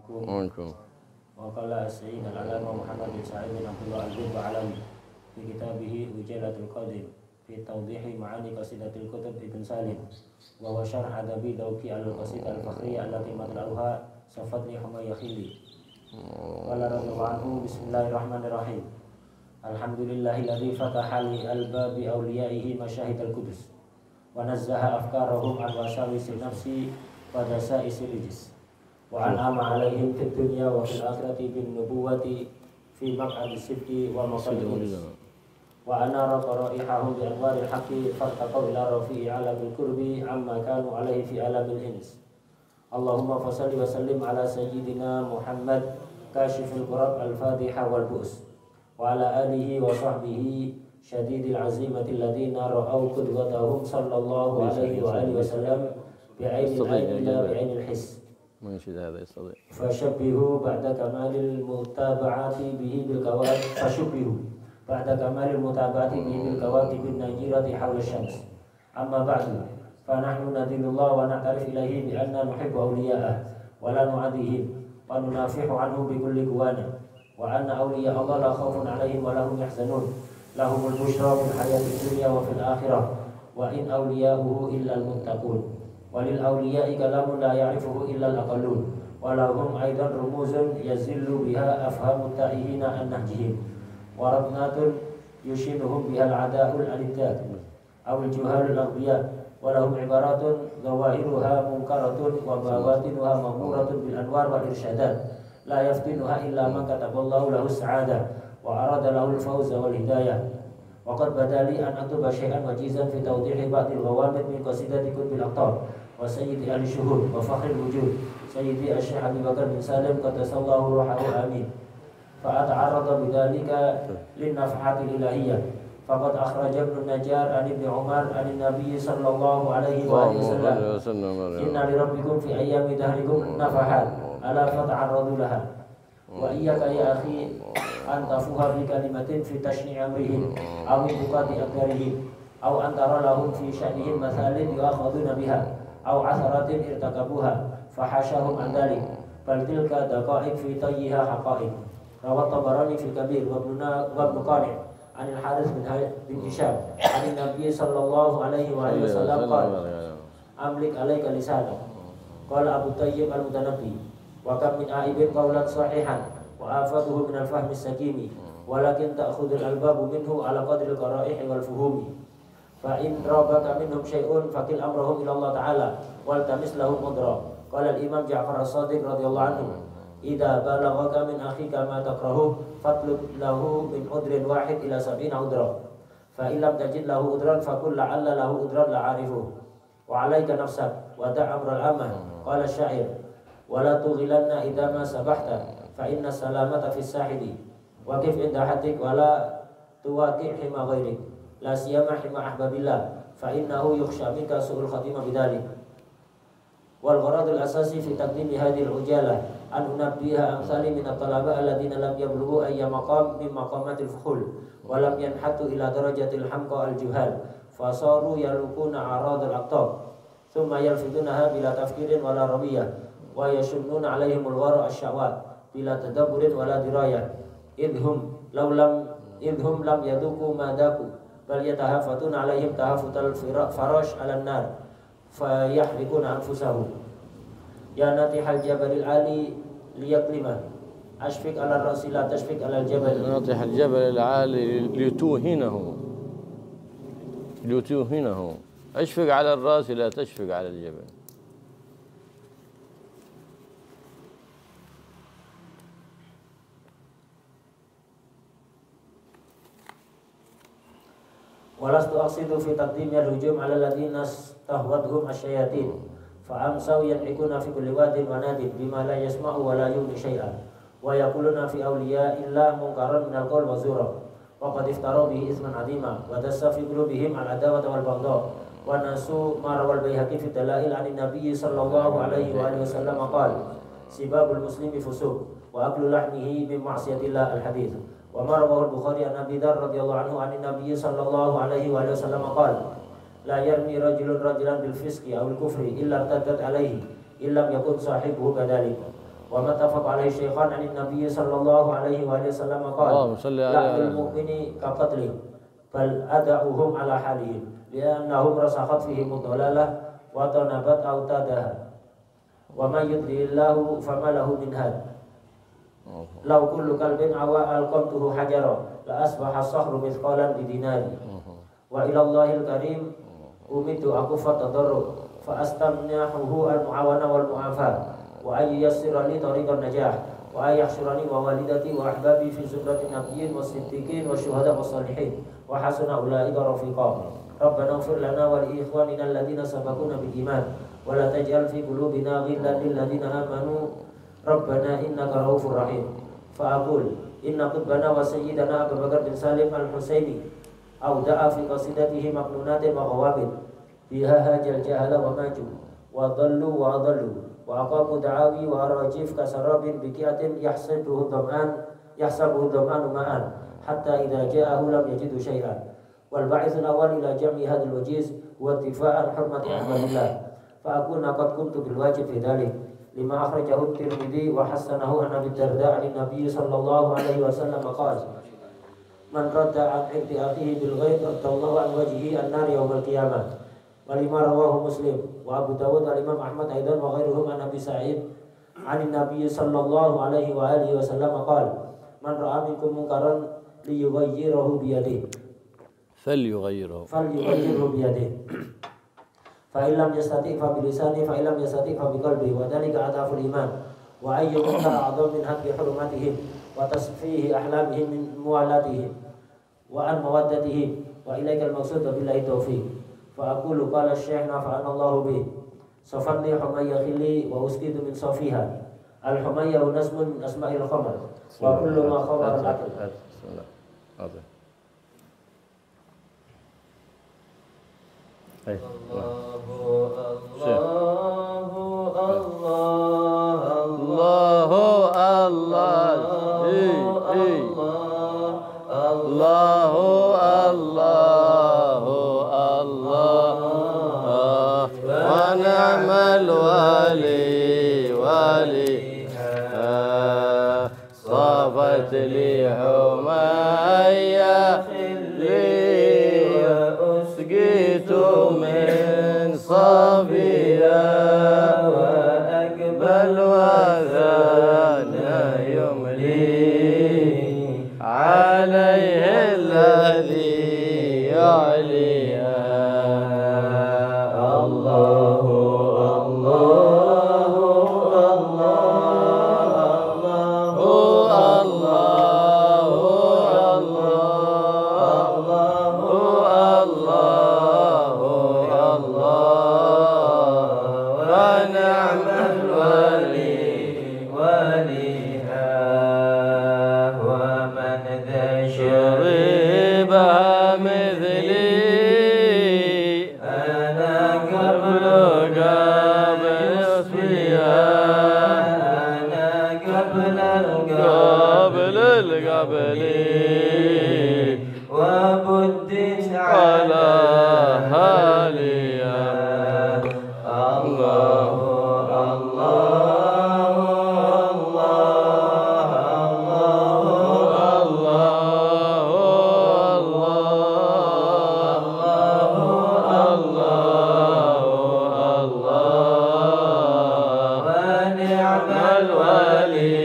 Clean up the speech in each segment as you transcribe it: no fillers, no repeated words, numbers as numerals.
Assalamualaikum. وقال السيد العلامة محمد بن سعيد بن عبد الله البدر علوي في كتابه وجالة القادر في توضيح معاني قصيدة الكتب ابن سالم وهو شرح أدبي دوكي على القصيدة الفخرية التي مطلعها صفتني حمية خلي. قال رضي الله عنه بسم الله الرحمن الرحيم الحمد لله الذي فتح لألباب أوليائه مشاهد القدس ونزه أفكارهم عن وساوس النفس ودسائس الرجس وأنعم عليهم في الدنيا وفي الآخرة بالنبوة في مقعد الصدق ومقعد الأنس وأنار طرائحهم بأنوار الحق فارتقوا إلى رفيع عالم القرب عما كانوا عليه في عالم الإنس. اللهم فصل وسلم على سيدنا محمد كاشف الكرب الفاتحة والبؤس وعلى آله وصحبه شديد العزيمة الذين رأوا قدوتهم صلى الله عليه وآله وسلم بعين العين لا بعين الحس. ما يشهد هذا يستطيع. فشبهوا بعد كمال المتابعة به بالكواكب النيرة حول الشمس. أما بعد فنحن ندين الله ونعترف إليه بأننا نحب أولياءه ولا نعاديهم وننافح عنه بكل قوانا وأن أولياء الله لا خوف عليهم ولا هم يحزنون لهم البشرى في الحياة الدنيا وفي الآخرة وإن أولياؤه إلا المتقون. وللأولياء كلام لا يعرفه إلا الأقلون ولهم أيضا رموز يزل بها أفهام التائهين عن نهجهم وربنات يشينهم بها العداء الألداد أو الجهال الأغبياء ولهم عبارات ظواهرها منكرة وبواطنها مغمورة بالأنوار والإرشادات لا يفتنها إلا من كتب الله له السعادة وأراد له الفوز والهداية. وقد بدا لي أن أكتب شيئا وجيزا في توضيح بعض الغوامض من قصيدة كتب الأقطار وسيد أهل الشهود وفخر الوجود سيدي الشيخ أبي بكر بن سالم قدس الله روحه آمين. فأتعرض بذلك للنفحات الإلهية فقد أخرج ابن النجار عن ابن عمر عن النبي صلى الله عليه وسلم إن لربكم في أيام دهركم نفحات ألا فتعرضوا لها. وإياك يا أخي أن تفوها بكلمة في تشنيع أمرهم أو إبقاء أقدارهم أو أن ترى لهم في شأنهم مثال يؤاخذون بها أو عثرات ارتكبوها فحاشاهم عن ذلك بل تلك دقائق في طيها حقائق. روى الطبراني في الكبير وابن قانع عن الحارث بن هشام عن النبي صلى الله عليه وآله وسلم قال أملك عليك لسانك. قال أبو الطيب المتنبي وكم من عائب قولا صحيحا وآفاته من الفهم السقيم ولكن تأخذ الألباب منه على قدر القرائح والفهوم فإن رابك منهم شيء فكل أمرهم إلى الله تعالى والتمس لهم عذرا. قال الإمام جعفر الصادق رضي الله عنه إذا بلغك من أخيك ما تكرهه فاطلب له من عذر واحد إلى 70 عذرا فإن لم تجد له عذرا فقل لعل له عذرا لعارفه وعليك نفسك ودع أمر الأمة. قال الشاعر ولا تغلن إذا ما سبحت فإن السلامة في الساحل وقف عند حدك ولا تواقع حمى غيرك لا سيما حمى أحباب الله فإنه يخشى منك سوء الخاتمة بذلك. والغرض الأساسي في تقديم هذه العجالة أن ننبه أمثال من الطلبة الذين لم يبلغوا أي مقام من مقامات الفخول ولم ينحطوا إلى درجة الحمقى الجهال فصاروا يلقون أعراض الأقطاب ثم يلفتونها بلا تفكير ولا روية ويشنون عليهم الورع الشهوات بلا تدبر ولا دراية إذ هم لم يذوقوا ما ذاقوا بل يتهافتون عليهم تهافت الفراش على النار فيحرقون أنفسهم. يا ناطح الجبل العالي ليكلمه أشفق على الرأس لا تشفق على الجبل. ناطح الجبل العالي لتوهنه أشفق على الرأس لا تشفق على الجبل. ولست أقصد في تقديم الهجوم على الذين استهوتهم الشياطين فأمسوا ينعكون في كل واد وناد بما لا يسمع ولا يغني شيئا ويقولون في أولياء الله منكرا من القول وزورا وقد افتروا به إثما عظيما ودس في قلوبهم العداوة والبغضاء ونسوا ما روى البيهقي في الدلائل عن النبي صلى الله عليه وآله وسلم قال سباب المسلم فسوق وأكل لحمه من معصية الله الحديث. وما رواه البخاري عن أبي ذر رضي الله عنه عن النبي صلى الله عليه وآله وسلم قال لا يرمي رجل رجلا بالفسق أو الكفر إلا ارتدت عليه إن لم يكن صاحبه كذلك. وما اتفق عليه الشيخان عن النبي صلى الله عليه وآله وسلم قال اللهم صل عليه لعن وسلم. المؤمن كقتله بل أدعوهم على حالهم لأنهم رسخت فيهم الضلالة وتنبت أوتادها ومن يضلل الله فما له من هاد لو كل كلب عواء ألقمته حجرا لأصبح الصخر مثقالا بدينار وإلى الله الكريم أمد أكف التضرع فأستمنحه المعاونة والمعافاة وأن ييسر لي طريق النجاح وأن يحشرني ووالدتي وأحبابي في زمرة النبيين والصديقين والشهداء والصالحين وحسن أولئك رفيقا ربنا اغفر لنا ولإخواننا الذين سبقونا بالإيمان ولا تجعل في قلوبنا غلا للذين آمنوا ربنا إنك رؤوف رحيم فأقول إن قطبنا وسيدنا أبا بكر بن سالم الحسيني أودع في قصيدته مقنونات وغوابل بها هاج الجهل وماجوا وضلوا وأضلوا وأقاموا دعاوي وأراجيف كسراب بكيئة يحسبه الظمآن ماء حتى إذا جاءه لم يجد شيئا والبعث الأول إلى جمع هذا الوجيز هو اتفاء حرمة أحمد الله فأكون قد قمت بالواجب في ذلك لما أخرجه الترمذي وحسنه عن أبي الدرداء عن النبي صلى الله عليه وسلم قال من رد عن عرض أخيه بالغيب رد الله عن وجهه النار يوم القيامة ولما رواه مسلم وأبو داود والإمام أحمد أيضا وغيرهم عن أبي سعيد عن النبي صلى الله عليه وآله وسلم قال من رأى منكم منكرا ليغيره بيده فليغيره بيده فإن لم يستطيع فبلسانه فإن لم يستطيع فبقلبه وذلك أضعف الإيمان وأي منكر أعظم من هتك حرمتهم وتصفيه أحلامهم من موالاتهم وعن مودتهم وإليك المقصود بالله التوفيق فأقول قال الشيخ نفعنا الله به صفني حمية خلي وأسكت من صفيها الحمية نسم من أسماء الخمر وكل ما خمر الأكل ونعم الولي صافت لي حمية خلي وأسقيت من صفيها وأقبل وثنى يملي عليه الذي يعليها الله وبدت على هاليا الله ونعم الولي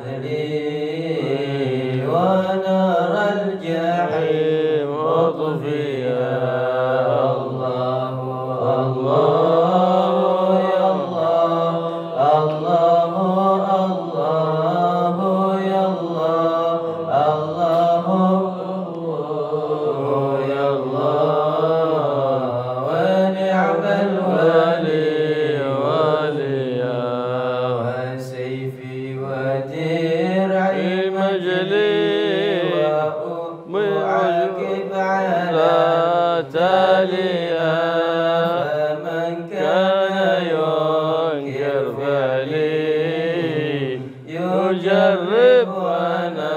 عدلي ونار الجحيم واطفئها الله الله يا الله الله الله يا الله الله يا الله ونعم الولي وليا وسيفي ودرعي مجلي وأعقب على لا تاليا فمن كان ينكر ينكر فعلي يجرب وانا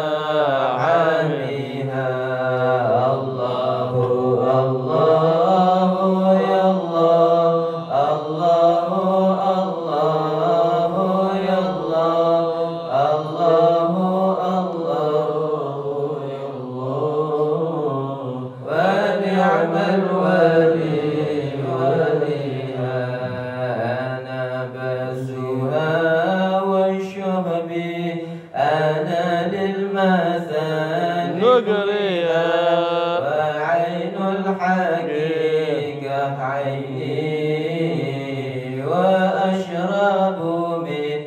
حاميها الله الله يا الله الله الله يا الله الله الله يا الله ونعم الولي وليها أنا بزها والشهب أنا للمثاني نقريها وعين الحقيقة عيني وأشرب من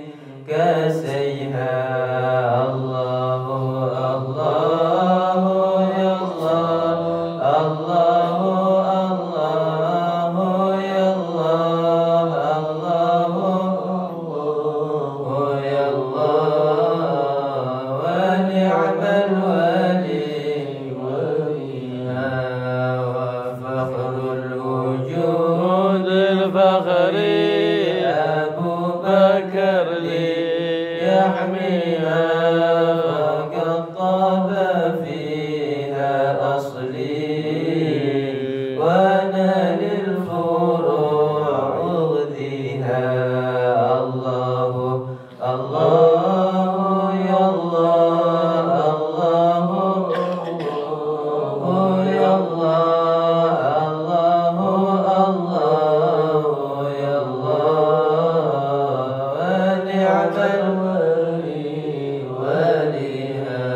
كاسيها الله الله يا الله الله الله يا الله الله يا الله ونعم الولي وليها وفخر الوجود الفخري أبو بكر لي يحميها فقد طاب فيها أصلي وأنا للفروع أغذيها الله الله يا الله الله يا الله الله الله يا الله ونعم الولي وليها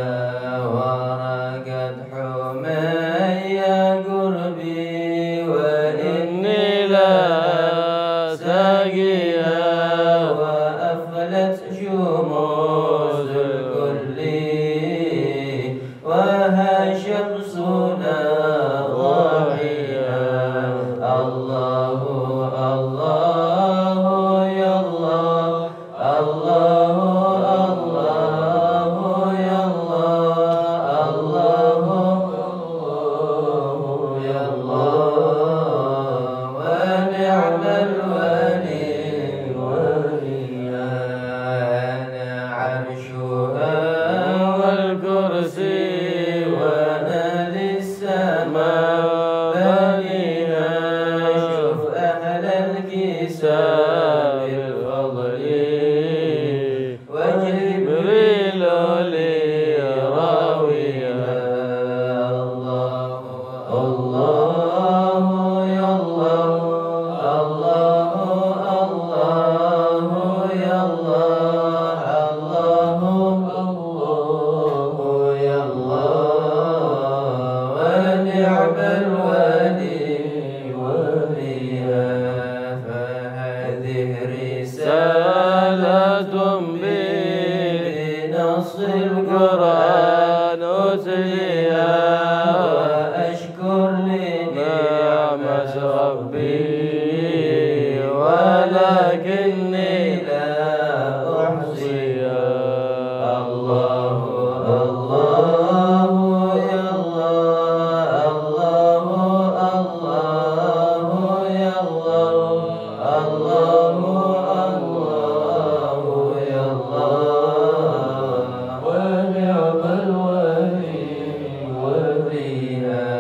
ورقت حمي قربي وإني لا ساقيها وأفلت شموس الكل وها شمسنا ضاحيها الله الله يا الله الله الله يا الله الله يا الله ونعم الولي وليها أنا عرشها والكرسي وأنا للسماء بنيها شوف أهل الكساء بالفضل وجبريل لي راويها الله الله يا الله الله الله يا الله الله يا الله ونعم الولي وليها فهذه رسالة بنص القرآن أتليها وأشكر لنعمة ربي ولكني لا أحصيها الله الله يا الله الله الله يا الله الله الله يا الله ونعم الولي وليها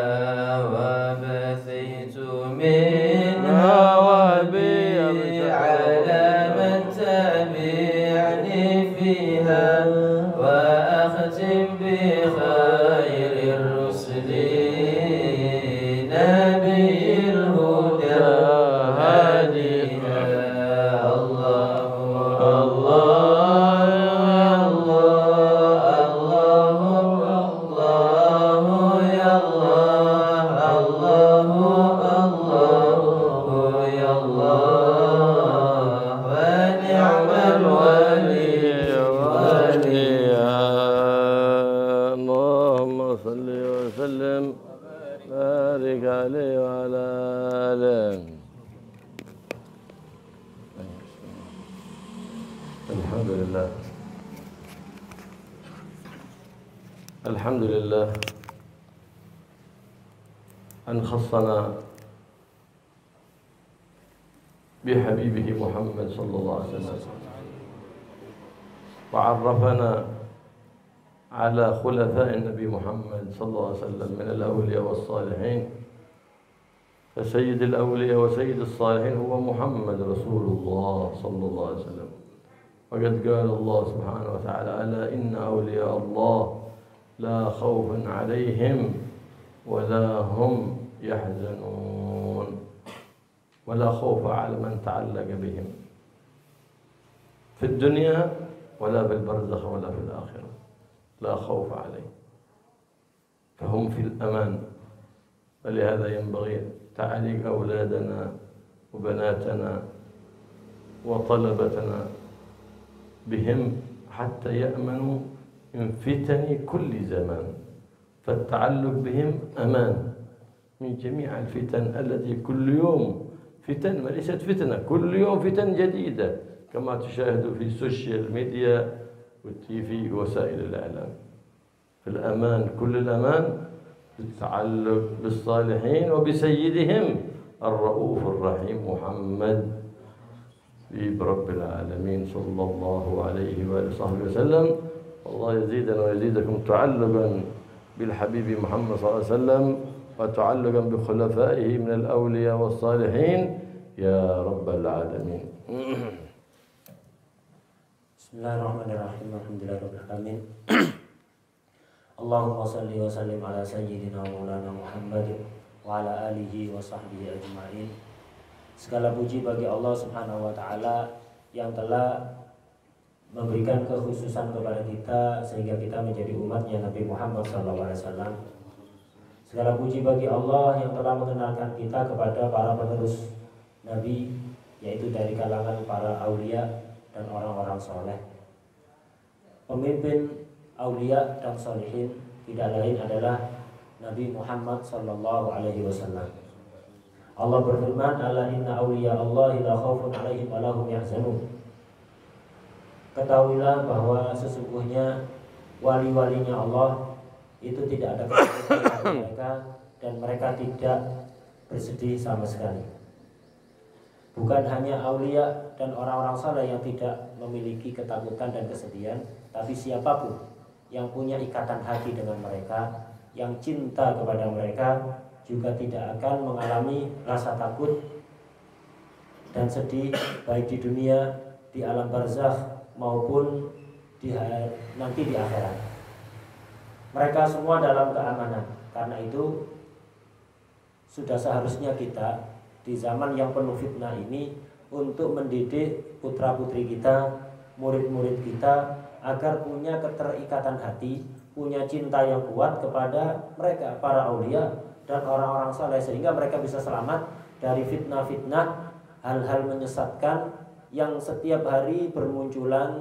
وبثيت منها وبي على من تبعني فيها وأختم بخير الرسل نبي الهدى هاديها الله الله يا الله عليها اللهم صل وسلم بارك عليه وعلى آله. الحمد لله الحمد لله أن خصنا بحبيبه محمد صلى الله عليه وسلم وعرفنا على خلفاء النبي محمد صلى الله عليه وسلم من الأولياء والصالحين. فسيد الأولياء وسيد الصالحين هو محمد رسول الله صلى الله عليه وسلم. وقد قال الله سبحانه وتعالى ألا إن أولياء الله لا خوف عليهم ولا هم يحزنون. ولا خوف على من تعلق بهم في الدنيا ولا في البرزخ ولا في الآخرة، لا خوف عليه، فهم في الأمان. فلهذا ينبغي تعليق أولادنا وبناتنا وطلبتنا بهم حتى يأمنوا من فتن كل زمان. فالتعلق بهم أمان من جميع الفتن التي كل يوم فتن، وليست فتنة، كل يوم فتن جديدة كما تشاهد في السوشيال ميديا والتيفي ووسائل الإعلام. فالأمان كل الأمان بالتعلق بالصالحين وبسيدهم الرؤوف الرحيم محمد برب العالمين صلى الله عليه وآله وصحبه وسلم. والله يزيدنا ويزيدكم تعلقا بالحبيب محمد صلى الله عليه وسلم وتعلقا بخلفائه من الأولياء والصالحين يا رب العالمين. Bismillahirrahmanirrahim. Alhamdulillahirabbil alamin. Allahumma shalli wa sallim ala sayyidina maulana Muhammad wa ala alihi wa sahbihi ajma'in. Segala puji bagi Allah Subhanahu wa taala yang telah memberikan kekhususan kepada kita sehingga kita menjadi umatnya Nabi Muhammad SAW. Segala puji bagi Allah yang telah mengenalkan kita kepada para penerus Nabi, yaitu dari kalangan para aulia dan orang-orang soleh. Pemimpin aulia dan solehin tidak lain adalah Nabi Muhammad SAW. Allah berfirman, ala inna awliya Allahi la khawfun alaihim wa lahum yahzanun. Ketahuilah bahwa sesungguhnya wali-walinya Allah itu tidak ada ketakutan mereka dan mereka tidak bersedih sama sekali. Bukan hanya aulia dan orang-orang saleh yang tidak memiliki ketakutan dan kesedihan, tapi siapapun yang punya ikatan hati dengan mereka, yang cinta kepada mereka, juga tidak akan mengalami rasa takut dan sedih baik di dunia, di alam barzakh maupun nanti di akhirat. Mereka semua dalam keamanan. Karena itu sudah seharusnya kita di zaman yang penuh fitnah ini untuk mendidik putra-putri kita, murid-murid kita agar punya keterikatan hati, punya cinta yang kuat kepada mereka, para aulia dan orang-orang saleh, sehingga mereka bisa selamat dari fitnah-fitnah, hal-hal menyesatkan yang setiap hari bermunculan.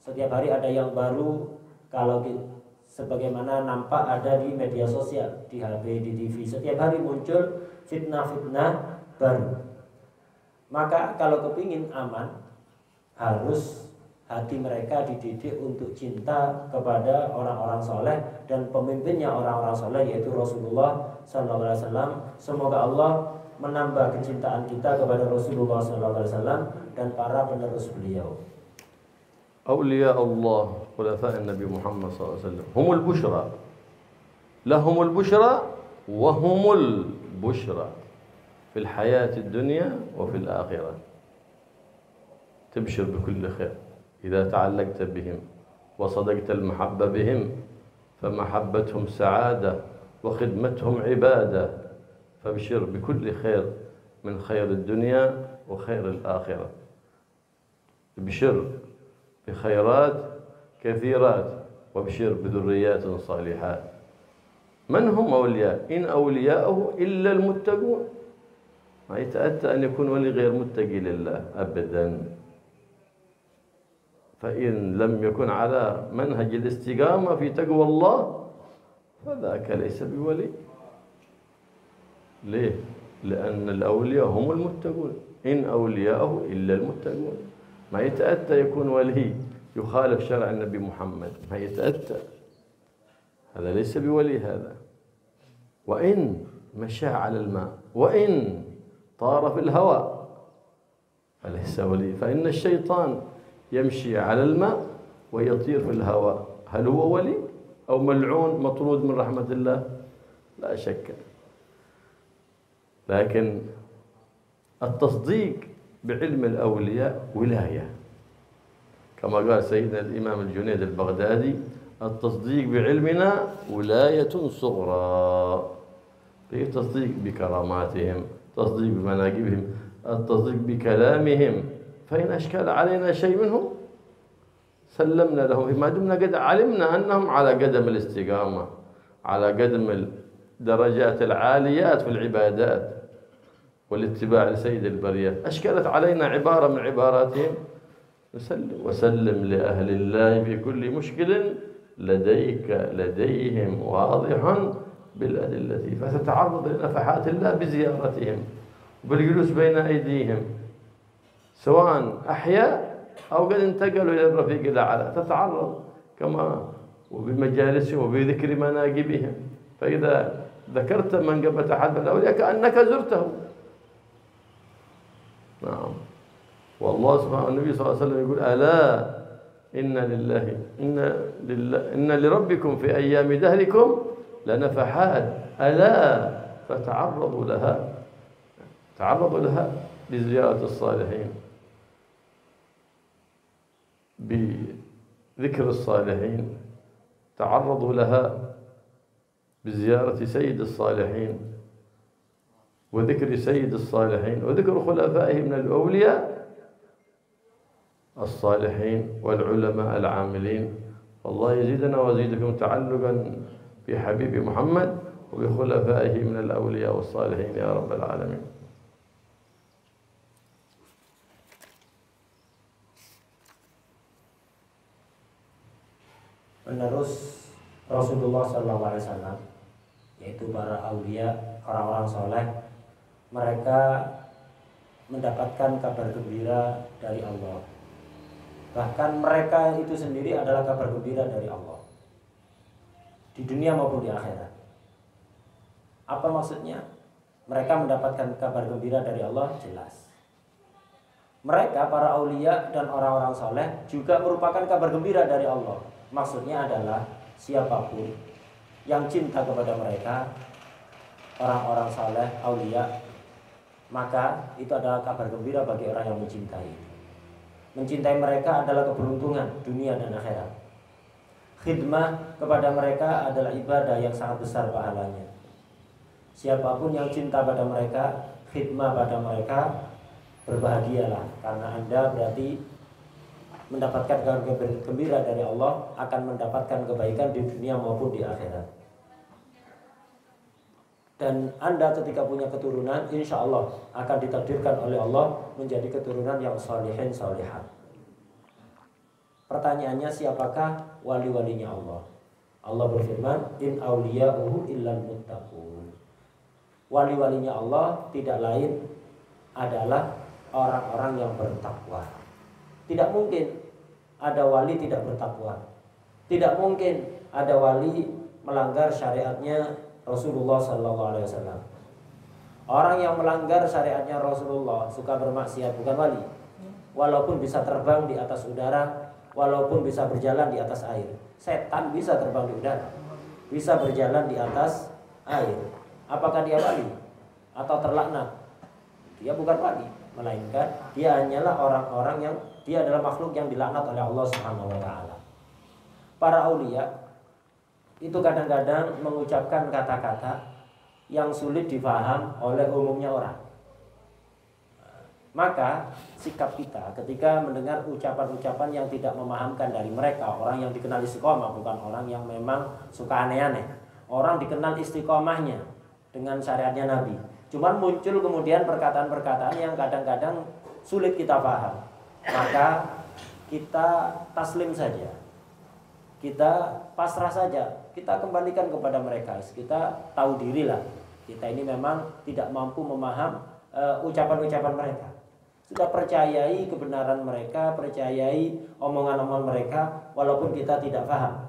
Setiap hari ada yang baru, kalau sebagaimana nampak ada di media sosial, di HP, di TV, setiap hari muncul fitnah-fitnah baru. Maka kalau kepingin aman, harus hati mereka dididik untuk cinta kepada orang-orang soleh dan pemimpinnya orang-orang soleh, yaitu Rasulullah SAW. Semoga Allah menambah kecintaan kita kepada Rasulullah SAW dan para penerus beliau. أولياء الله خلفاء النبي محمد صلى الله عليه وسلم هم البشرى، لهم البشرى وهم البشرى في الحياة الدنيا وفي الآخرة. تبشر بكل خير إذا تعلقت بهم وصدقت المحبة بهم، فمحبتهم سعادة وخدمتهم عبادة. فابشر بكل خير من خير الدنيا وخير الآخرة. ابشر بخيرات كثيرات وابشر بذريات صالحات. من هم أولياء؟ إن أولياءه إلا المتقون. ما يتأتى أن يكون ولي غير متقي لله أبدا. فإن لم يكن على منهج الاستقامة في تقوى الله فذاك ليس بولي. ليه؟ لأن الأولياء هم المتقون، إن أولياءه إلا المتقون. ما يتأتى يكون ولي يخالف شرع النبي محمد، ما يتأتى، هذا ليس بولي هذا. وإن مشى على الماء وإن طار في الهواء فليس ولي. فإن الشيطان يمشي على الماء ويطير في الهواء، هل هو ولي أو ملعون مطرود من رحمة الله؟ لا شك. لكن التصديق بعلم الأولياء ولاية، كما قال سيدنا الإمام الجنيد البغدادي: التصديق بعلمنا ولاية صغرى. في تصديق بكراماتهم، تصديق بمناقبهم، التصديق بكلامهم، فإن أشكل علينا شيء منه سلمنا له، ما دمنا قد علمنا أنهم على قدم الاستقامة، على قدم الدرجات العاليات في العبادات والاتباع لسيد البرية. أشكلت علينا عبارة من عباراتهم نسلم. وسلم لأهل الله في كل مشكل لديهم واضح بالأدلة، فتتعرض لنفحات الله بزيارتهم وبالجلوس بين أيديهم، سواء أحياء أو قد انتقلوا إلى الرفيق الأعلى، تتعرض كما وبمجالسهم وبذكر مناقبهم. فإذا ذكرت منقبة أحد من الأولياء كأنك زرته. نعم. والله سبحانه، النبي صلى الله عليه وسلم يقول: ألا إن لربكم في أيام دهركم لنفحات، ألا فتعرضوا لها، تعرضوا لها بزيارة الصالحين، بذكر الصالحين، تعرضوا لها بزيارة سيد الصالحين وذكر سيد الصالحين وذكر خلفائه من الأولياء الصالحين والعلماء العاملين. والله يزيدنا ويزيدكم تعلقا بحبيب محمد وبخلفائه من الأولياء والصالحين يا رب العالمين. Menerus Rasulullah SAW, yaitu para aulia, orang-orang soleh, mereka mendapatkan kabar gembira dari Allah. Bahkan mereka itu sendiri adalah kabar gembira dari Allah, di dunia maupun di akhirat. Apa maksudnya? Mereka mendapatkan kabar gembira dari Allah, jelas. Mereka, para aulia dan orang-orang soleh, juga merupakan kabar gembira dari Allah. Maksudnya adalah siapapun yang cinta kepada mereka, orang-orang saleh, aulia, maka itu adalah kabar gembira bagi orang yang mencintai. Mencintai mereka adalah keberuntungan dunia dan akhirat. Khidmah kepada mereka adalah ibadah yang sangat besar pahalanya. Siapapun yang cinta pada mereka, khidmah pada mereka, berbahagialah, karena Anda berarti mendapatkan kabar gembira dari Allah, akan mendapatkan kebaikan di dunia maupun di akhirat. Dan Anda ketika punya keturunan, insya Allah akan ditakdirkan oleh Allah menjadi keturunan yang salihin salihat. Pertanyaannya, siapakah wali-walinya Allah? Allah berfirman: in awliya'uhu illal muttaqun. Wali-walinya Allah tidak lain adalah orang-orang yang bertakwa. Tidak mungkin ada wali tidak bertakwa. Tidak mungkin ada wali melanggar syariatnya Rasulullah SAW. Orang yang melanggar syariatnya Rasulullah, suka bermaksiat, bukan wali. Walaupun bisa terbang di atas udara, walaupun bisa berjalan di atas air. Setan bisa terbang di udara, bisa berjalan di atas air. Apakah dia wali atau terlaknat? Dia bukan wali, melainkan dia hanyalah orang-orang yang dia adalah makhluk yang dilaknat oleh Allah Subhanahu wa taala. Para aulia itu kadang-kadang mengucapkan kata-kata yang sulit difaham oleh umumnya orang. Maka sikap kita ketika mendengar ucapan-ucapan yang tidak memahamkan dari mereka, orang yang dikenal istiqomah, bukan orang yang memang suka aneh-aneh. Orang dikenal istiqomahnya dengan syariatnya Nabi. Cuman muncul kemudian perkataan-perkataan yang kadang-kadang sulit kita paham. Maka kita taslim saja, kita pasrah saja, kita kembalikan kepada mereka. Kita tahu dirilah, kita ini memang tidak mampu memaham ucapan-ucapan mereka. Sudah percayai kebenaran mereka, percayai omongan-omongan mereka, walaupun kita tidak paham.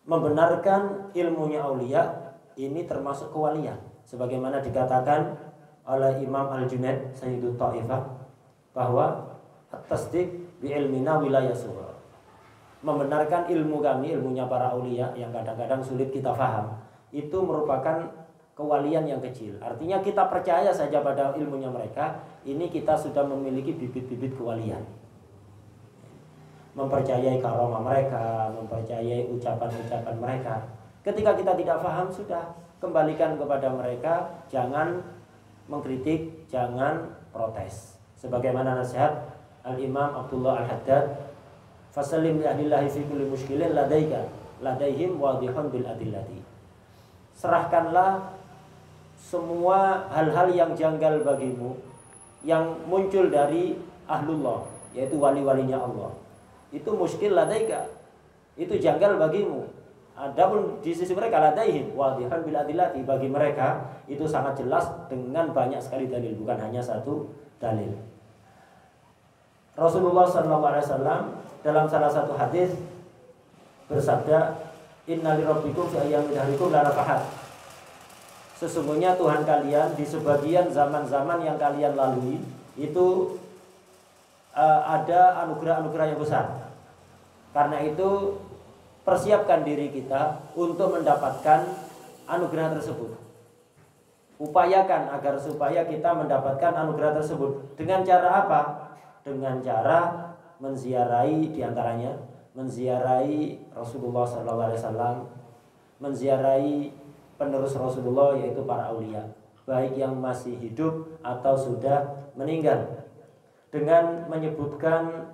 Membenarkan ilmunya aulia ini termasuk kewalian, sebagaimana dikatakan oleh Imam Al-Junaid Sayyidut Ta'ifah bahwa at-tasdiq bi ilmina wilayah sughra. Membenarkan ilmu kami, ilmunya para aulia yang kadang-kadang sulit kita paham, itu merupakan kewalian yang kecil. Artinya kita percaya saja pada ilmunya mereka, ini kita sudah memiliki bibit-bibit kewalian. Mempercayai karomah mereka, mempercayai ucapan-ucapan mereka. Ketika kita tidak paham, sudah kembalikan kepada mereka, jangan mengkritik, jangan protes. Sebagaimana nasihat Al-Imam Abdullah Al-Haddad, fasallim li ahlillahi fi kulli mushkilin ladaihim wadihun bil adillati. Serahkanlah semua hal-hal yang janggal bagimu, yang muncul dari ahlullah, yaitu wali-walinya Allah. Itu muskil ladaika, itu janggal bagimu. Adapun di sisi mereka ladaihim wadihan bil adillati, bagi mereka itu sangat jelas dengan banyak sekali dalil, bukan hanya satu dalil. Rasulullah SAW dalam salah satu hadis bersabda, inna li rabbikum fi ayyamil dahrikum la nafahat. Sesungguhnya Tuhan kalian di sebagian zaman-zaman yang kalian lalui itu ada anugerah-anugerah yang besar. Karena itu persiapkan diri kita untuk mendapatkan anugerah tersebut. Upayakan agar supaya kita mendapatkan anugerah tersebut. Dengan cara apa? Dengan cara menziarahi diantaranya, menziarahi Rasulullah SAW, menziarahi penerus Rasulullah yaitu para aulia, baik yang masih hidup atau sudah meninggal, dengan menyebutkan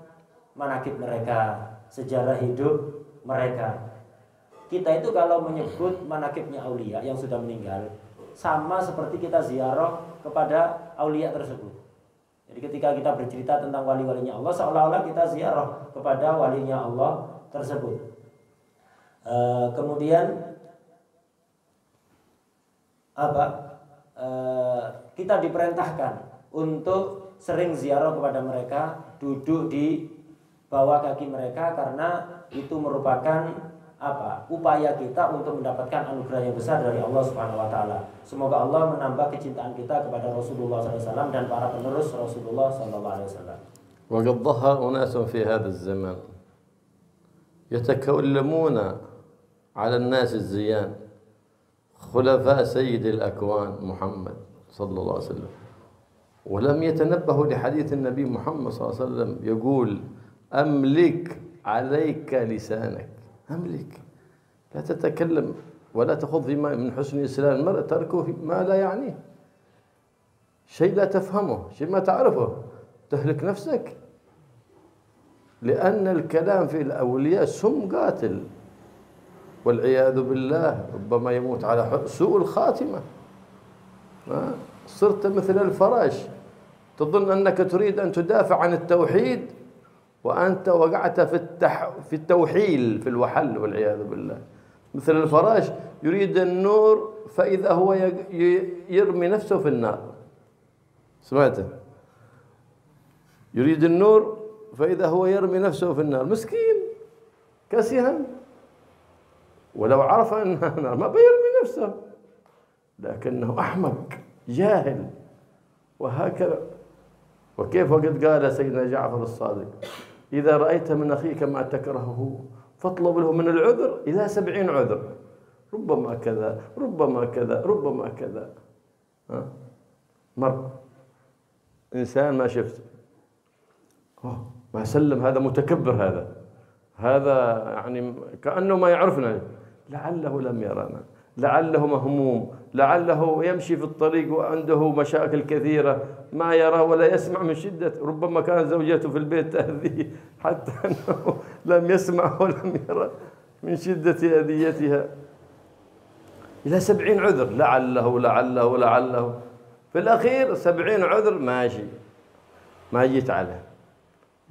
manaqib mereka, sejarah hidup mereka. Kita itu kalau menyebut manaqibnya aulia yang sudah meninggal, sama seperti kita ziarah kepada aulia tersebut. Jadi ketika kita bercerita tentang wali-walinya Allah, seolah-olah kita ziarah kepada walinya Allah tersebut. Kemudian kita diperintahkan untuk sering ziarah kepada mereka, duduk di bawah kaki mereka, karena itu merupakan upaya kita untuk mendapatkan anugerah yang besar dari Allah Subhanahu wa taala. Semoga Allah menambah kecintaan kita kepada Rasulullah SAW dan para penerus Rasulullah SAW. وقد ظهر أناس في هذا الزمان يتكلمون على الناس الزيان خلفاء سيد الأكوان محمد صلى الله عليه وسلم، ولم يتنبهوا لحديث النبي محمد صلى الله عليه وسلم يقول أملك عليك لسانك، أملك، لا تتكلم ولا تخوض فيما من حسن الإسلام المرء تركه ما لا يعنيه، شيء لا تفهمه، شيء ما تعرفه، تهلك نفسك، لأن الكلام في الأولياء سم قاتل والعياذ بالله، ربما يموت على سوء الخاتمة. صرت مثل الفراش، تظن أنك تريد أن تدافع عن التوحيد وأنت وقعت في التوحيل، في الوحل والعياذ بالله. مثل الفراش يريد النور فإذا هو يرمي نفسه في النار. سمعته؟ يريد النور فإذا هو يرمي نفسه في النار، مسكين كسيها، ولو عرف أنها نار ما بيرمي نفسه، لكنه أحمق جاهل. وهكذا. وكيف وقد قال سيدنا جعفر الصادق إذا رأيت من أخيك ما تكرهه فاطلب له من العذر إلى 70 عذر، ربما كذا ربما كذا ربما كذا. مر إنسان ما شفت ما سلم، هذا متكبر، هذا يعني كأنه ما يعرفنا، لعله لم يرنا، لعله مهموم، لعله يمشي في الطريق وعنده مشاكل كثيرة ما يرى ولا يسمع من شدة، ربما كان زوجته في البيت تأذيه حتى أنه لم يسمع ولم يرى من شدة أذيتها. إلى 70 عذر، لعله لعله لعله، في الأخير 70 عذر ماشي، ما جيت عليه.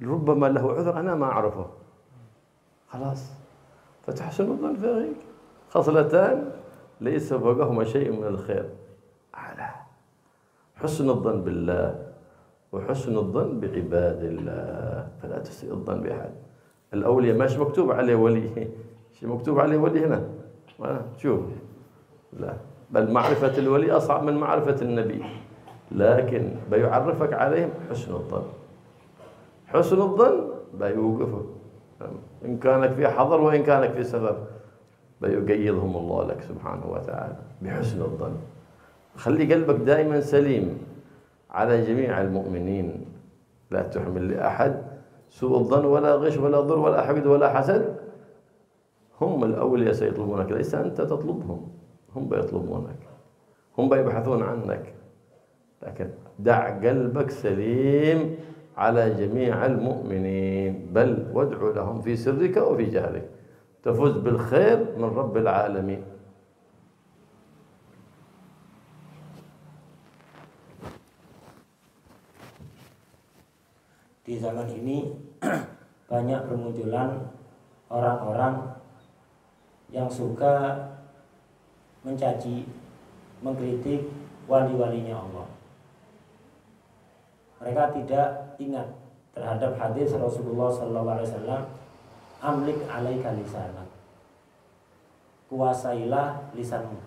ربما له عذر أنا ما أعرفه، خلاص فتحسن الظن في أخيك. خصلتان ليس فوقهما شيء من الخير، أعلى حسن الظن بالله وحسن الظن بعباد الله، فلا تسيء الظن بأحد. الأولياء مش مكتوب عليه ولي، شيء مكتوب عليه ولي هنا شوف، لا بل معرفة الولي أصعب من معرفة النبي، لكن بيعرفك عليهم حسن الظن. حسن الظن بيوقفك إن كانك في حضر وإن كانك في سفر، بيقيضهم الله لك سبحانه وتعالى بحسن الظن. خلي قلبك دائما سليم على جميع المؤمنين، لا تحمل لأحد سوء الظن ولا غش ولا ضر ولا حقد ولا حسد. هم الأولياء سيطلبونك، ليس أنت تطلبهم، هم بيطلبونك، هم بيبحثون عنك، لكن دع قلبك سليم على جميع المؤمنين، بل وادعو لهم في سرك وفي جهرك، تفوز بالخير من رب العالمين. Di zaman ini banyak bermunculan orang-orang yang suka mencaci, mengkritik wali-walinya Allah. Mereka tidak ingat terhadap hadis Rasulullah SAW, amlik alaika lisanak, kuasailah lisanmu,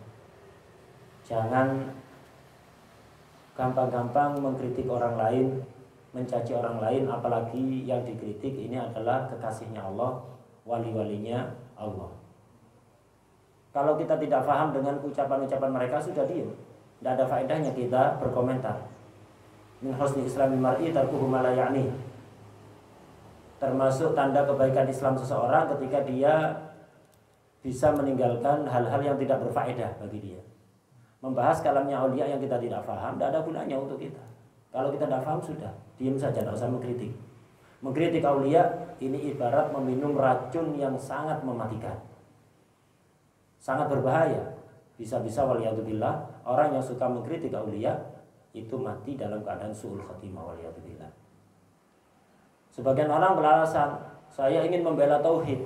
jangan gampang-gampang mengkritik orang lain, mencaci orang lain, apalagi yang dikritik ini adalah kekasihnya Allah, wali-walinya Allah. Kalau kita tidak paham dengan ucapan-ucapan mereka, sudah diam, tidak ada faedahnya kita berkomentar. Min husni islamil mar'i tarkuhu ma la ya'ni. Termasuk tanda kebaikan Islam seseorang ketika dia bisa meninggalkan hal-hal yang tidak berfaedah bagi dia. Membahas kalamnya aulia yang kita tidak paham, tidak ada gunanya untuk kita. Kalau kita tidak paham, sudah diam saja, tidak usah mengkritik. Mengkritik aulia ini ibarat meminum racun yang sangat mematikan, sangat berbahaya. Bisa-bisa waliyadzubillah orang yang suka mengkritik aulia itu mati dalam keadaan su'ul khatimah, waliyadzubillah. Sebagian orang beralasan, saya ingin membela tauhid.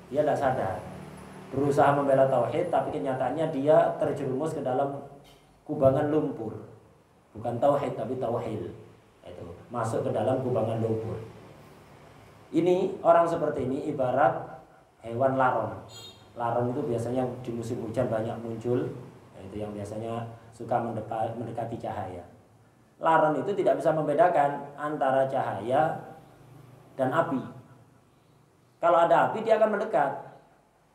Dia tidak sadar, berusaha membela tauhid, tapi kenyataannya dia terjerumus ke dalam kubangan lumpur. Bukan tauhid tapi tauhil. Itu masuk ke dalam kubangan lumpur. Ini orang seperti ini ibarat hewan laron. Laron itu biasanya di musim hujan banyak muncul, itu yang biasanya suka mendekati cahaya. Laron itu tidak bisa membedakan antara cahaya dan api. Kalau ada api dia akan mendekat,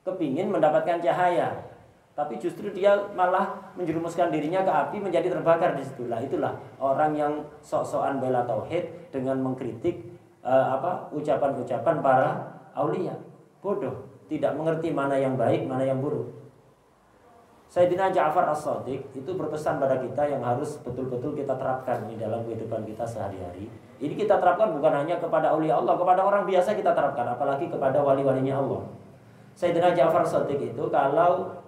kepingin mendapatkan cahaya, tapi justru dia malah menjerumuskan dirinya ke api, menjadi terbakar di situ. Itulah orang yang sok-sokan bela tauhid dengan mengkritik ucapan-ucapan para aulia. Bodoh, tidak mengerti mana yang baik, mana yang buruk. Sayyidina Ja'far As-Shadiq itu berpesan pada kita yang harus betul-betul kita terapkan di dalam kehidupan kita sehari-hari. Ini kita terapkan bukan hanya kepada aulia Allah, kepada orang biasa kita terapkan, apalagi kepada wali-walinya Allah. Sayyidina Ja'far As-Shadiq itu kalau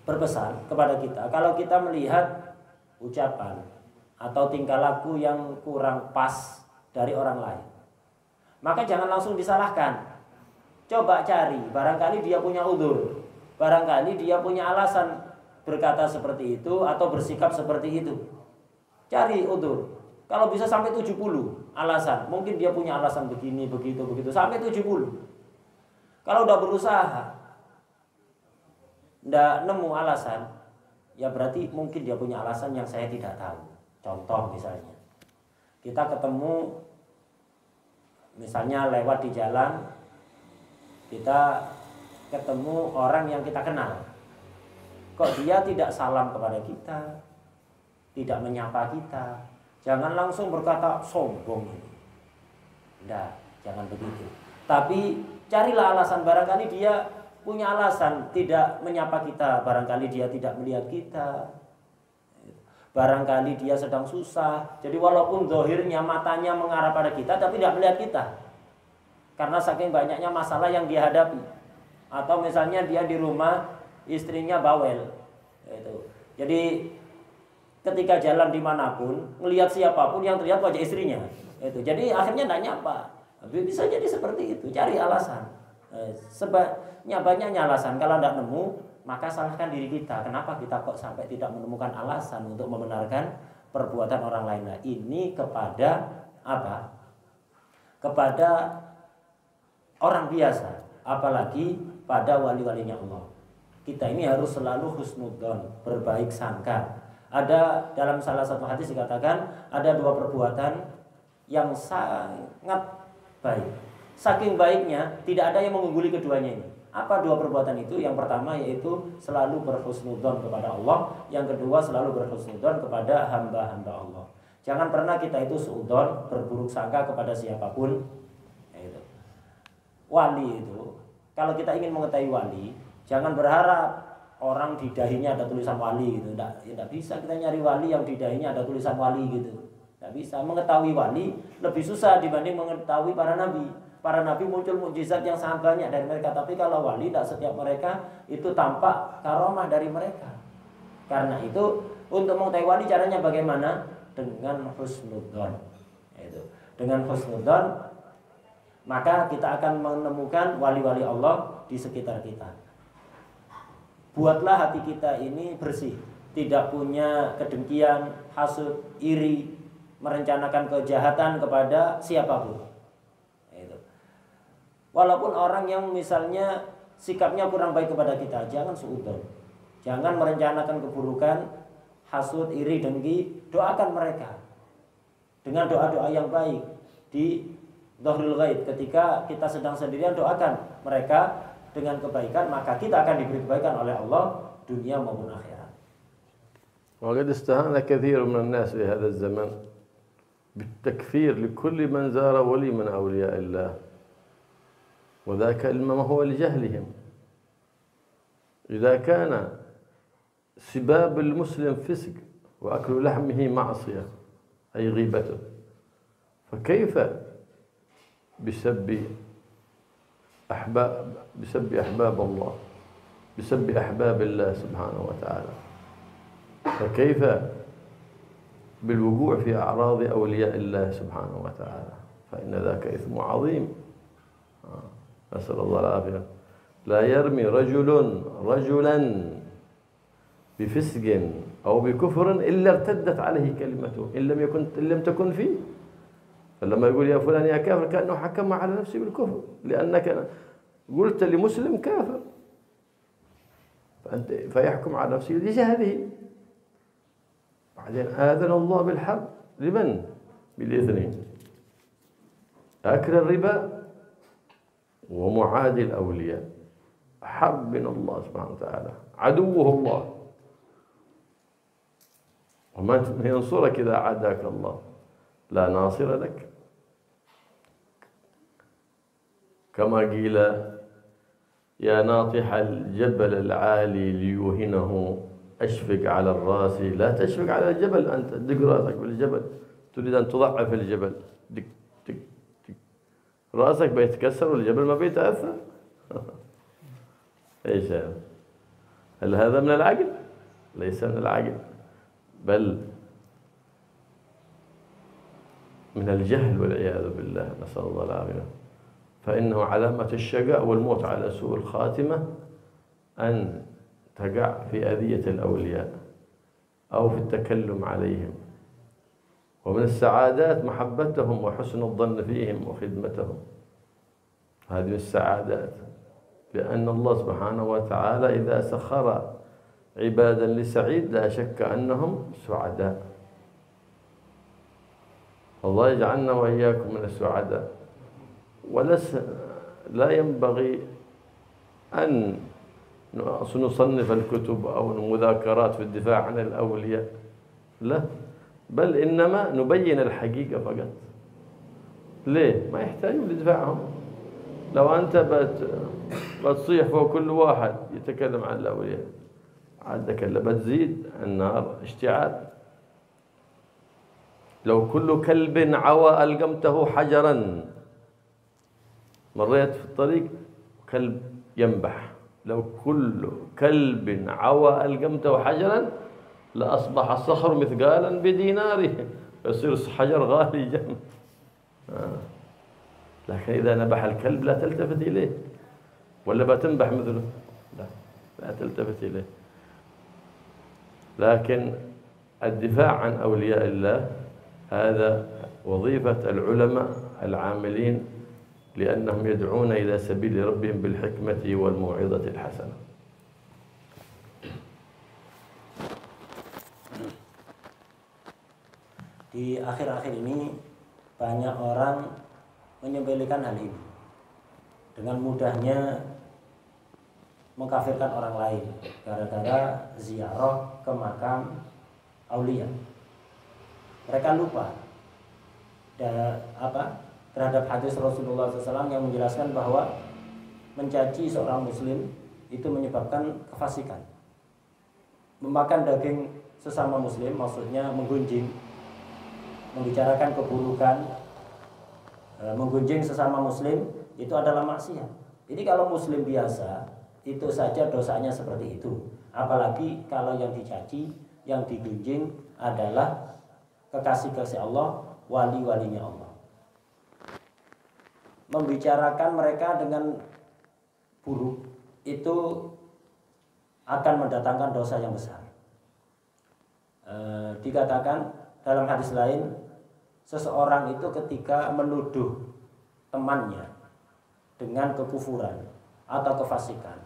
berpesan kepada kita, kalau kita melihat ucapan atau tingkah laku yang kurang pas dari orang lain, maka jangan langsung disalahkan. Coba cari, barangkali dia punya udzur, barangkali dia punya alasan berkata seperti itu atau bersikap seperti itu. Cari udzur. Kalau bisa sampai 70 alasan, mungkin dia punya alasan begini, begitu, sampai 70. Kalau udah berusaha nggak nemu alasan, ya berarti mungkin dia punya alasan yang saya tidak tahu. Contoh misalnya, kita ketemu misalnya lewat di jalan, kita ketemu orang yang kita kenal, kok dia tidak salam kepada kita, tidak menyapa kita, jangan langsung berkata sombong. Nggak, jangan begitu. Tapi carilah alasan, barangkali dia punya alasan tidak menyapa kita, barangkali dia tidak melihat kita, barangkali dia sedang susah. Jadi walaupun zahirnya matanya mengarah pada kita, tapi tidak melihat kita, karena saking banyaknya masalah yang dia hadapi. Atau misalnya dia di rumah, istrinya bawel. Jadi ketika jalan dimanapun, melihat siapapun yang terlihat wajah istrinya. Itu. Jadi akhirnya tidak nyapa. Bisa jadi seperti itu, cari alasan. Banyaknya alasan. Kalau tidak nemu, maka salahkan diri kita. Kenapa kita kok sampai tidak menemukan alasan untuk membenarkan perbuatan orang lain? Nah, ini kepada apa? Kepada orang biasa, apalagi pada wali-walinya Allah. Kita ini harus selalu husnudzon, berbaik sangka. Ada dalam salah satu hadis dikatakan ada dua perbuatan yang sangat baik. Saking baiknya tidak ada yang mengungguli keduanya ini. Apa dua perbuatan itu? Yang pertama yaitu selalu berhusnudzon kepada Allah. Yang kedua selalu berhusnudzon kepada hamba-hamba Allah. Jangan pernah kita itu suudzon, berburuk sangka kepada siapapun. Itu. Wali itu, kalau kita ingin mengetahui wali, jangan berharap orang di dahinya ada tulisan wali gitu. Tidak bisa kita nyari wali yang di dahinya ada tulisan wali gitu. Tidak bisa. Mengetahui wali lebih susah dibanding mengetahui para nabi. Para nabi muncul mukjizat yang sangat banyak dari mereka. Tapi kalau wali, tidak setiap mereka itu tampak karomah dari mereka. Karena itu untuk mengetahui wali caranya bagaimana? Dengan husnudzon. Dengan husnudzon, maka kita akan menemukan wali-wali Allah di sekitar kita. Buatlah hati kita ini bersih, tidak punya kedengkian, hasud, iri, merencanakan kejahatan kepada siapapun. Walaupun orang yang misalnya sikapnya kurang baik kepada kita, jangan suudzon. Jangan merencanakan keburukan, hasud, iri, dengki. Doakan mereka dengan doa-doa yang baik di dhahril ghaib. Ketika kita sedang sendirian, doakan mereka dengan kebaikan, maka kita akan diberi kebaikan oleh Allah dunia maupun akhirat. وقد استهان كثير من الناس في هذا الزمن بالتكفير لكل من زار ولي من أولياء الله، وذاك إنما هو لجهلهم. إذا كان سباب المسلم فسق وأكل لحمه معصية أي غيبته، فكيف بسب أحباب الله، بسب أحباب الله سبحانه وتعالى؟ فكيف بالوقوع في أعراض أولياء الله سبحانه وتعالى؟ فإن ذاك إثم عظيم، نسأل الله العافية. لا يرمي رجلا بفسق أو بكفر إلا ارتدت عليه كلمته إن لم تكن فيه. فلما يقول يا فلان يا كافر كأنه حكم على نفسه بالكفر، لأنك قلت لمسلم كافر فيحكم على نفسه لجهله. بعدين آذن الله بالحرب لمن؟ بالاثنين، أكل الربا ومعادي الأولياء. حرب من الله سبحانه وتعالى، عدوه الله، ومن ينصرك إذا عاداك الله؟ لا ناصر لك. كما قيل يا ناطح الجبل العالي ليوهنه أشفق على الراس لا تشفق على الجبل، أنت دق راسك بالجبل، تريد أن تضعف الجبل، دق دق دق راسك بيتكسر والجبل ما بيتأثر. ايش هذا؟ هل هذا من العقل؟ ليس من العقل، بل من الجهل والعياذ بالله، نسأل الله العافية. فإنه علامة الشقاء والموت على سوء الخاتمة أن تقع في أذية الأولياء أو في التكلم عليهم. ومن السعادات محبتهم وحسن الظن فيهم وخدمتهم، هذه السعادات، لأن الله سبحانه وتعالى إذا سخر عبادا لسعيد لا شك أنهم سعداء. الله يجعلنا وإياكم من السعداء. لا ينبغي أن نصنف الكتب أو المذاكرات في الدفاع عن الأولياء، لا، بل إنما نبين الحقيقة فقط. ليه؟ ما يحتاجون لدفاعهم. لو أنت بتصيح فوق كل واحد يتكلم عن الأولياء عندك إلا بتزيد النار اشتعال. لو كل كلب عوى ألقمته حجرا، مريت في الطريق كلب ينبح، لو كل كلب عوى ألقمته حجرا لأصبح الصخر مثقالا بديناره، يصير حجر غالي جدا. لكن إذا نبح الكلب لا تلتفت إليه، ولا بتنبح مثله، لا تلتفت إليه. لكن الدفاع عن أولياء الله هذا وظيفة العلماء العاملين، لأنهم يدعون إلى سبيل ربهم بالحكمة والموعظة الحسنة. Di akhir-akhir ini banyak orang menyepelekan hal ini, dengan mudahnya mengkafirkan orang lain gara-gara ziarah ke makam aulia. Mereka lupa terhadap hadis Rasulullah SAW yang menjelaskan bahwa mencaci seorang muslim itu menyebabkan kefasikan. Memakan daging sesama muslim maksudnya menggunjing, membicarakan keburukan, menggunjing sesama muslim itu adalah maksiat. Jadi kalau muslim biasa itu saja dosanya seperti itu, apalagi kalau yang dicaci, yang digunjing adalah kekasih-kasih Allah, wali-walinya Allah. Membicarakan mereka dengan buruk itu akan mendatangkan dosa yang besar. Dikatakan dalam hadis lain, seseorang itu ketika menuduh temannya dengan kekufuran atau kefasikan,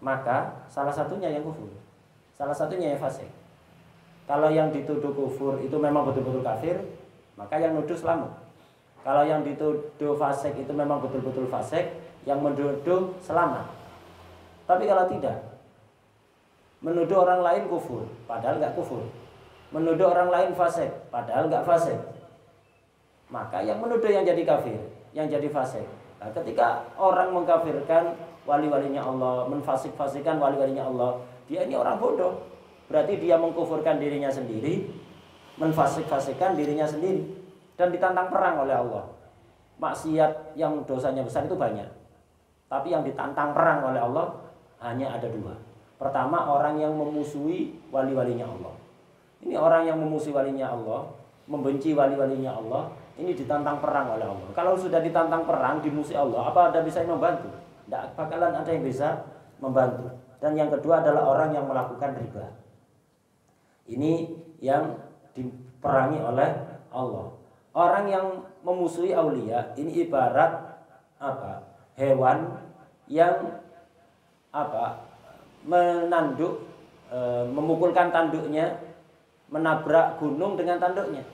maka salah satunya yang kufur, salah satunya yang fasik. Kalau yang dituduh kufur itu memang betul-betul kafir, maka yang nuduh selamat. Kalau yang dituduh fasik itu memang betul-betul fasik, yang menuduh selamat. Tapi kalau tidak, menuduh orang lain kufur, padahal nggak kufur, menuduh orang lain fasik, padahal nggak fasik, maka yang menuduh yang jadi kafir, yang jadi fasik. Nah, ketika orang mengkafirkan wali-walinya Allah, menfasik-fasikan wali-walinya Allah, dia ini orang bodoh. Berarti dia mengkufurkan dirinya sendiri, menfasik-fasikan dirinya sendiri, dan ditantang perang oleh Allah. Maksiat yang dosanya besar itu banyak, tapi yang ditantang perang oleh Allah hanya ada dua. Pertama, orang yang memusuhi wali-walinya Allah. Ini orang yang memusuhi walinya Allah, membenci wali-walinya Allah, ini ditantang perang oleh Allah. Kalau sudah ditantang perang, dimusuhi Allah, apa ada bisa yang membantu? Tidak bakalan ada yang bisa membantu. Dan yang kedua adalah orang yang melakukan riba. Ini yang diperangi oleh Allah. Orang yang memusuhi aulia ini ibarat hewan yang menanduk, memukulkan tanduknya, menabrak gunung dengan tanduknya.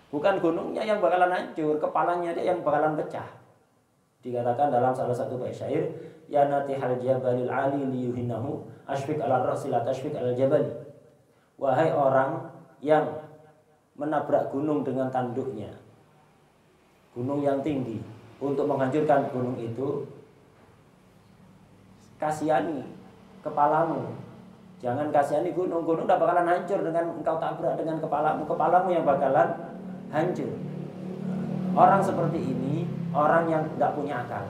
Bukan gunungnya yang bakalan hancur, kepalanya dia yang bakalan pecah. Dikatakan dalam salah satu bait syair, ya natihal jabalil ali liyuhinahu ashfiq ala ra'si la tashfiq ala jabali. Wahai orang yang menabrak gunung dengan tanduknya, gunung yang tinggi, untuk menghancurkan gunung itu, kasihani kepalamu. Jangan kasihani gunung. Gunung udah bakalan hancur dengan engkau tabrak dengan kepalamu. Kepalamu yang bakalan hancur. Orang seperti ini orang yang tidak punya akal,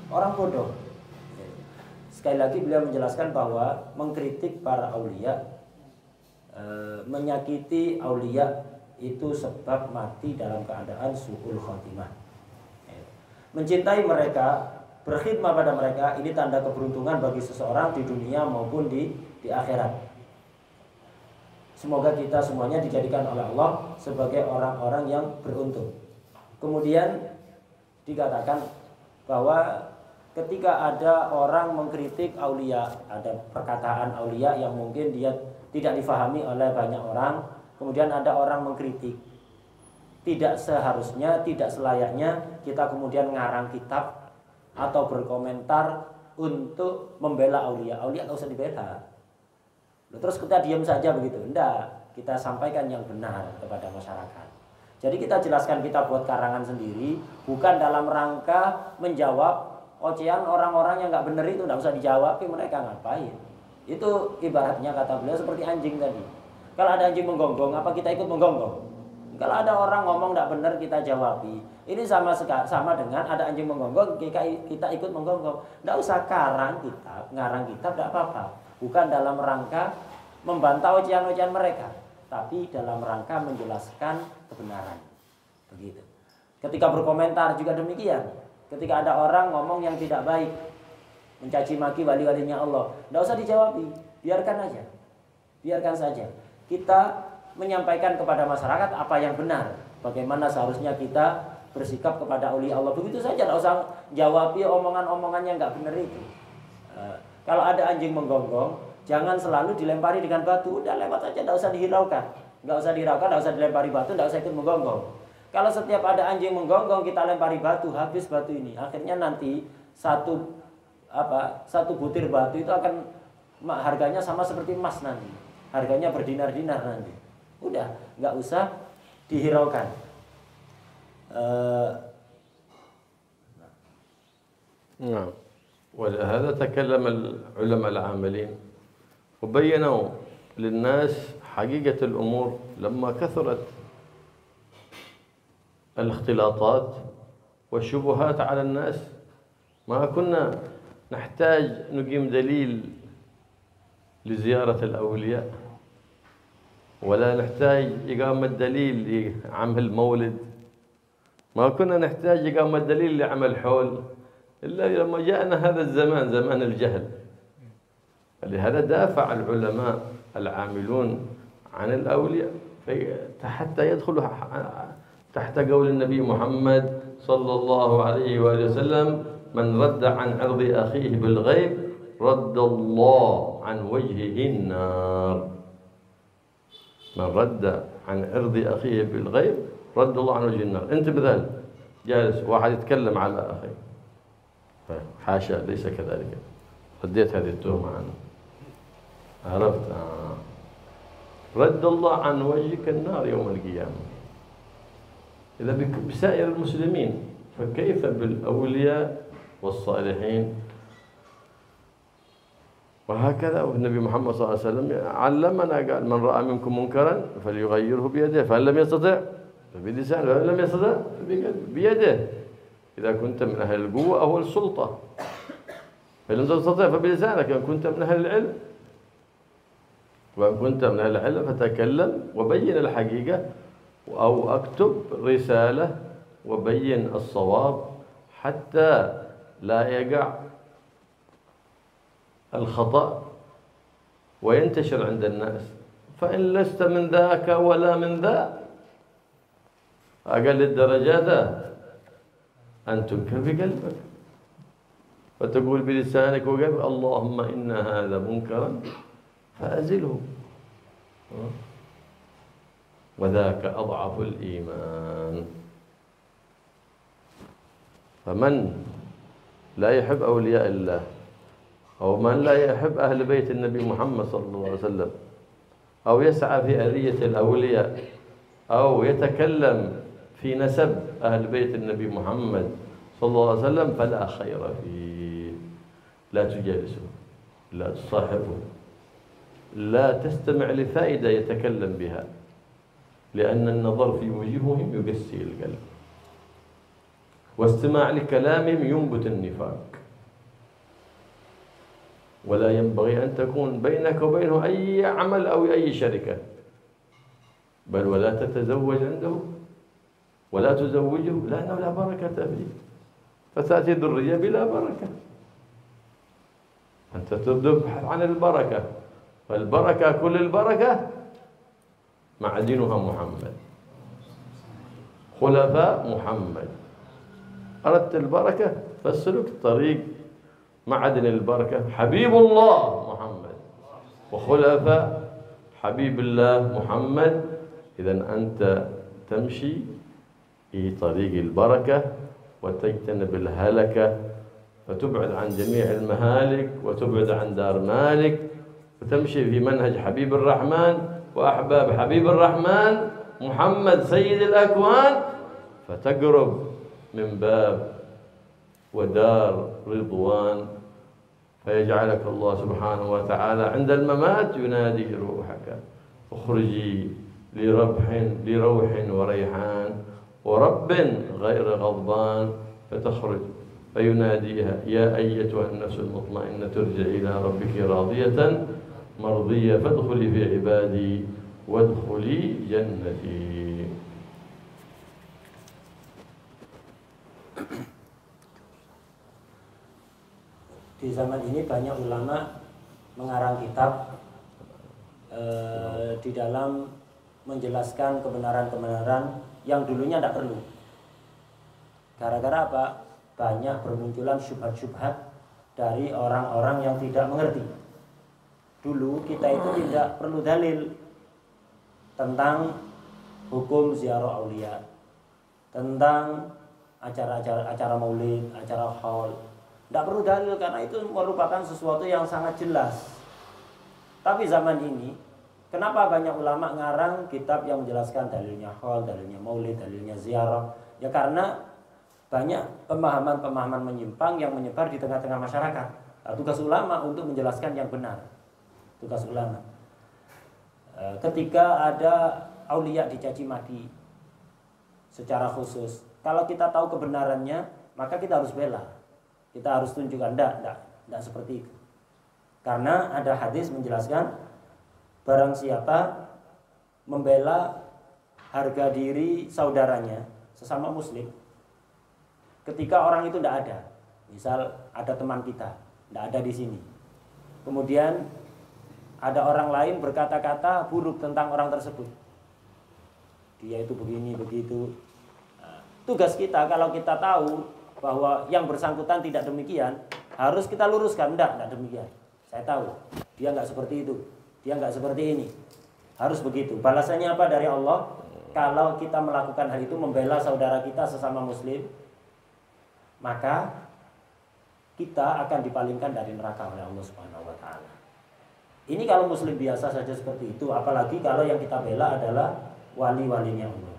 orang bodoh. Sekali lagi beliau menjelaskan bahwa mengkritik para aulia, menyakiti aulia itu sebab mati dalam keadaan su'ul khotimah. Mencintai mereka, berkhidmah pada mereka, ini tanda keberuntungan bagi seseorang di dunia maupun di akhirat. Semoga kita semuanya dijadikan oleh Allah sebagai orang-orang yang beruntung. Kemudian dikatakan bahwa ketika ada orang mengkritik aulia, ada perkataan aulia yang mungkin dia tidak difahami oleh banyak orang, kemudian ada orang mengkritik, tidak seharusnya, tidak selayaknya kita kemudian ngarang kitab atau berkomentar untuk membela aulia. Aulia nggak usah dibela. Terus kita diam saja begitu? Enggak, kita sampaikan yang benar kepada masyarakat. Jadi kita jelaskan, kita buat karangan sendiri, bukan dalam rangka menjawab ocehan orang-orang yang nggak benar itu. Nggak usah dijawab, mereka ngapain? Itu ibaratnya kata beliau seperti anjing tadi. Kalau ada anjing menggonggong, apa kita ikut menggonggong? Kalau ada orang ngomong nggak benar, kita jawabi. Ini sama dengan ada anjing menggonggong, kita ikut menggonggong. Nggak usah ngarang kitab, nggak apa-apa. Bukan dalam rangka membantah ocehan-ocehan mereka, tapi dalam rangka menjelaskan kebenaran. Begitu. Ketika berkomentar juga demikian. Ketika ada orang ngomong yang tidak baik, mencaci maki wali-walinya Allah, tidak usah dijawabi, biarkan aja. Biarkan saja. Kita menyampaikan kepada masyarakat apa yang benar. Bagaimana seharusnya kita bersikap kepada aulia Allah. Begitu saja, tidak usah jawabi omongan-omongan yang nggak benar itu. Kalau ada anjing menggonggong, jangan selalu dilempari dengan batu. Udah lewat aja, tidak usah dihiraukan. Nggak usah dihiraukan, tidak usah dilempari batu, tidak usah ikut menggonggong. Kalau setiap ada anjing menggonggong, kita lempari batu, habis batu ini. Akhirnya nanti satu butir batu itu akan harganya sama seperti emas nanti. Harganya berdinar-dinar nanti. Udah, nggak usah dihiraukan. نعم. ولهذا تكلم العلماء العاملين وبينوا للناس حقيقة الأمور لما كثرت الاختلاطات والشبهات على الناس. ما كنا نحتاج نقيم دليل لزيارة الأولياء ولا نحتاج إقامة دليل لعمل مولد. ما كنا نحتاج إقامة دليل لعمل حول إلا لما جاءنا هذا الزمان، زمان الجهل. فلهذا دافع العلماء العاملون عن الأولياء حتى يدخلوا تحت قول النبي محمد صلى الله عليه وآله وسلم: من رد عن عرض أخيه بالغيب رد الله عن وجهه النار. من رد عن عرض أخيه بالغيب رد الله عن وجه النار. أنت بذلك جالس واحد يتكلم على أخي، حاشا ليس كذلك، رديت هذه التهمة عنه، عرفت؟ رد الله عن وجهك النار يوم القيامة. إذا بسائر المسلمين فكيف بالأولياء والصالحين؟ وهكذا النبي محمد صلى الله عليه وسلم علمنا، قال: من رأى منكم منكرا فليغيره بيده، فإن لم يستطع فبلسانه، فإن لم يستطع بيده. إذا كنت من أهل القوة أو السلطة، فإن لم تستطع فبلسانك. إن كنت من أهل العلم، وإن كنت من أهل العلم فتكلم وبين الحقيقة، أو أكتب رسالة وبين الصواب حتى لا يقع الخطأ وينتشر عند الناس. فإن لست من ذاك ولا من ذا، أقل الدرجات أن تنكر بقلبك وتقول بلسانك وقلبك: اللهم إن هذا منكرا فأزله، وذاك أضعف الإيمان. فمن لا يحب أولياء الله، أو من لا يحب أهل بيت النبي محمد صلى الله عليه وسلم، أو يسعى في أذية الأولياء، أو يتكلم في نسب أهل بيت النبي محمد صلى الله عليه وسلم، فلا خير فيه. لا تجالسه، لا تصاحبه، لا تستمع لفائدة يتكلم بها، لأن النظر في وجوههم يقسي القلب، واستماع لكلامهم ينبت النفاق. ولا ينبغي أن تكون بينك وبينه أي عمل أو أي شركة، بل ولا تتزوج عنده ولا تزوجه، لأنه لا بركة فيه، فتأتي ذرية بلا بركة. أنت تبحث عن البركة، فالبركة كل البركة معدنها محمد، خلفاء محمد. أردت البركة فاسلك طريق معدن البركة حبيب الله محمد وخلفاء حبيب الله محمد. إذا أنت تمشي في طريق البركة وتجتنب الهلكة، فتبعد عن جميع المهالك وتبعد عن دار مالك، وتمشي في منهج حبيب الرحمن وأحباب حبيب الرحمن محمد سيد الأكوان، فتقرب من باب ودار رضوان، فيجعلك الله سبحانه وتعالى عند الممات ينادي روحك: اخرجي لروح وريحان ورب غير غضبان، فتخرج فيناديها: يا أيتها النفس المطمئنة ارجعي إلى ربك راضية مرضية فادخلي في عبادي وادخلي جنتي. di zaman ini banyak ulama mengarang kitab di dalam menjelaskan kebenaran-kebenaran yang dulunya tidak perlu. Gara-gara apa? Banyak bermunculan syubhat-syubhat dari orang-orang yang tidak mengerti. Dulu kita itu tidak perlu dalil tentang hukum ziarah aulia, tentang acara maulid, acara haul. Tidak perlu dalil karena itu merupakan sesuatu yang sangat jelas. Tapi zaman ini, kenapa banyak ulama ngarang kitab yang menjelaskan dalilnya haul, dalilnya maulid, dalilnya ziarah? Ya karena banyak pemahaman-pemahaman menyimpang yang menyebar di tengah-tengah masyarakat. Nah, tugas ulama untuk menjelaskan yang benar. Tugas ulama. Ketika ada aulia dicaci maki secara khusus, kalau kita tahu kebenarannya, maka kita harus bela. Kita harus tunjukkan, tidak seperti itu. Karena ada hadis menjelaskan, barang siapa membela harga diri saudaranya, sesama muslim, ketika orang itu tidak ada, misal ada teman kita, tidak ada di sini, kemudian ada orang lain berkata-kata buruk tentang orang tersebut, dia itu begini, begitu. Nah, tugas kita kalau kita tahu bahwa yang bersangkutan tidak demikian, harus kita luruskan, tidak demikian. Saya tahu, dia nggak seperti itu, dia nggak seperti ini. Harus begitu. Balasannya apa dari Allah? Kalau kita melakukan hal itu, membela saudara kita sesama muslim, maka kita akan dipalingkan dari neraka oleh Allah Subhanahu wa taala. Ini kalau muslim biasa saja seperti itu, apalagi kalau yang kita bela adalah wali-walinya Allah.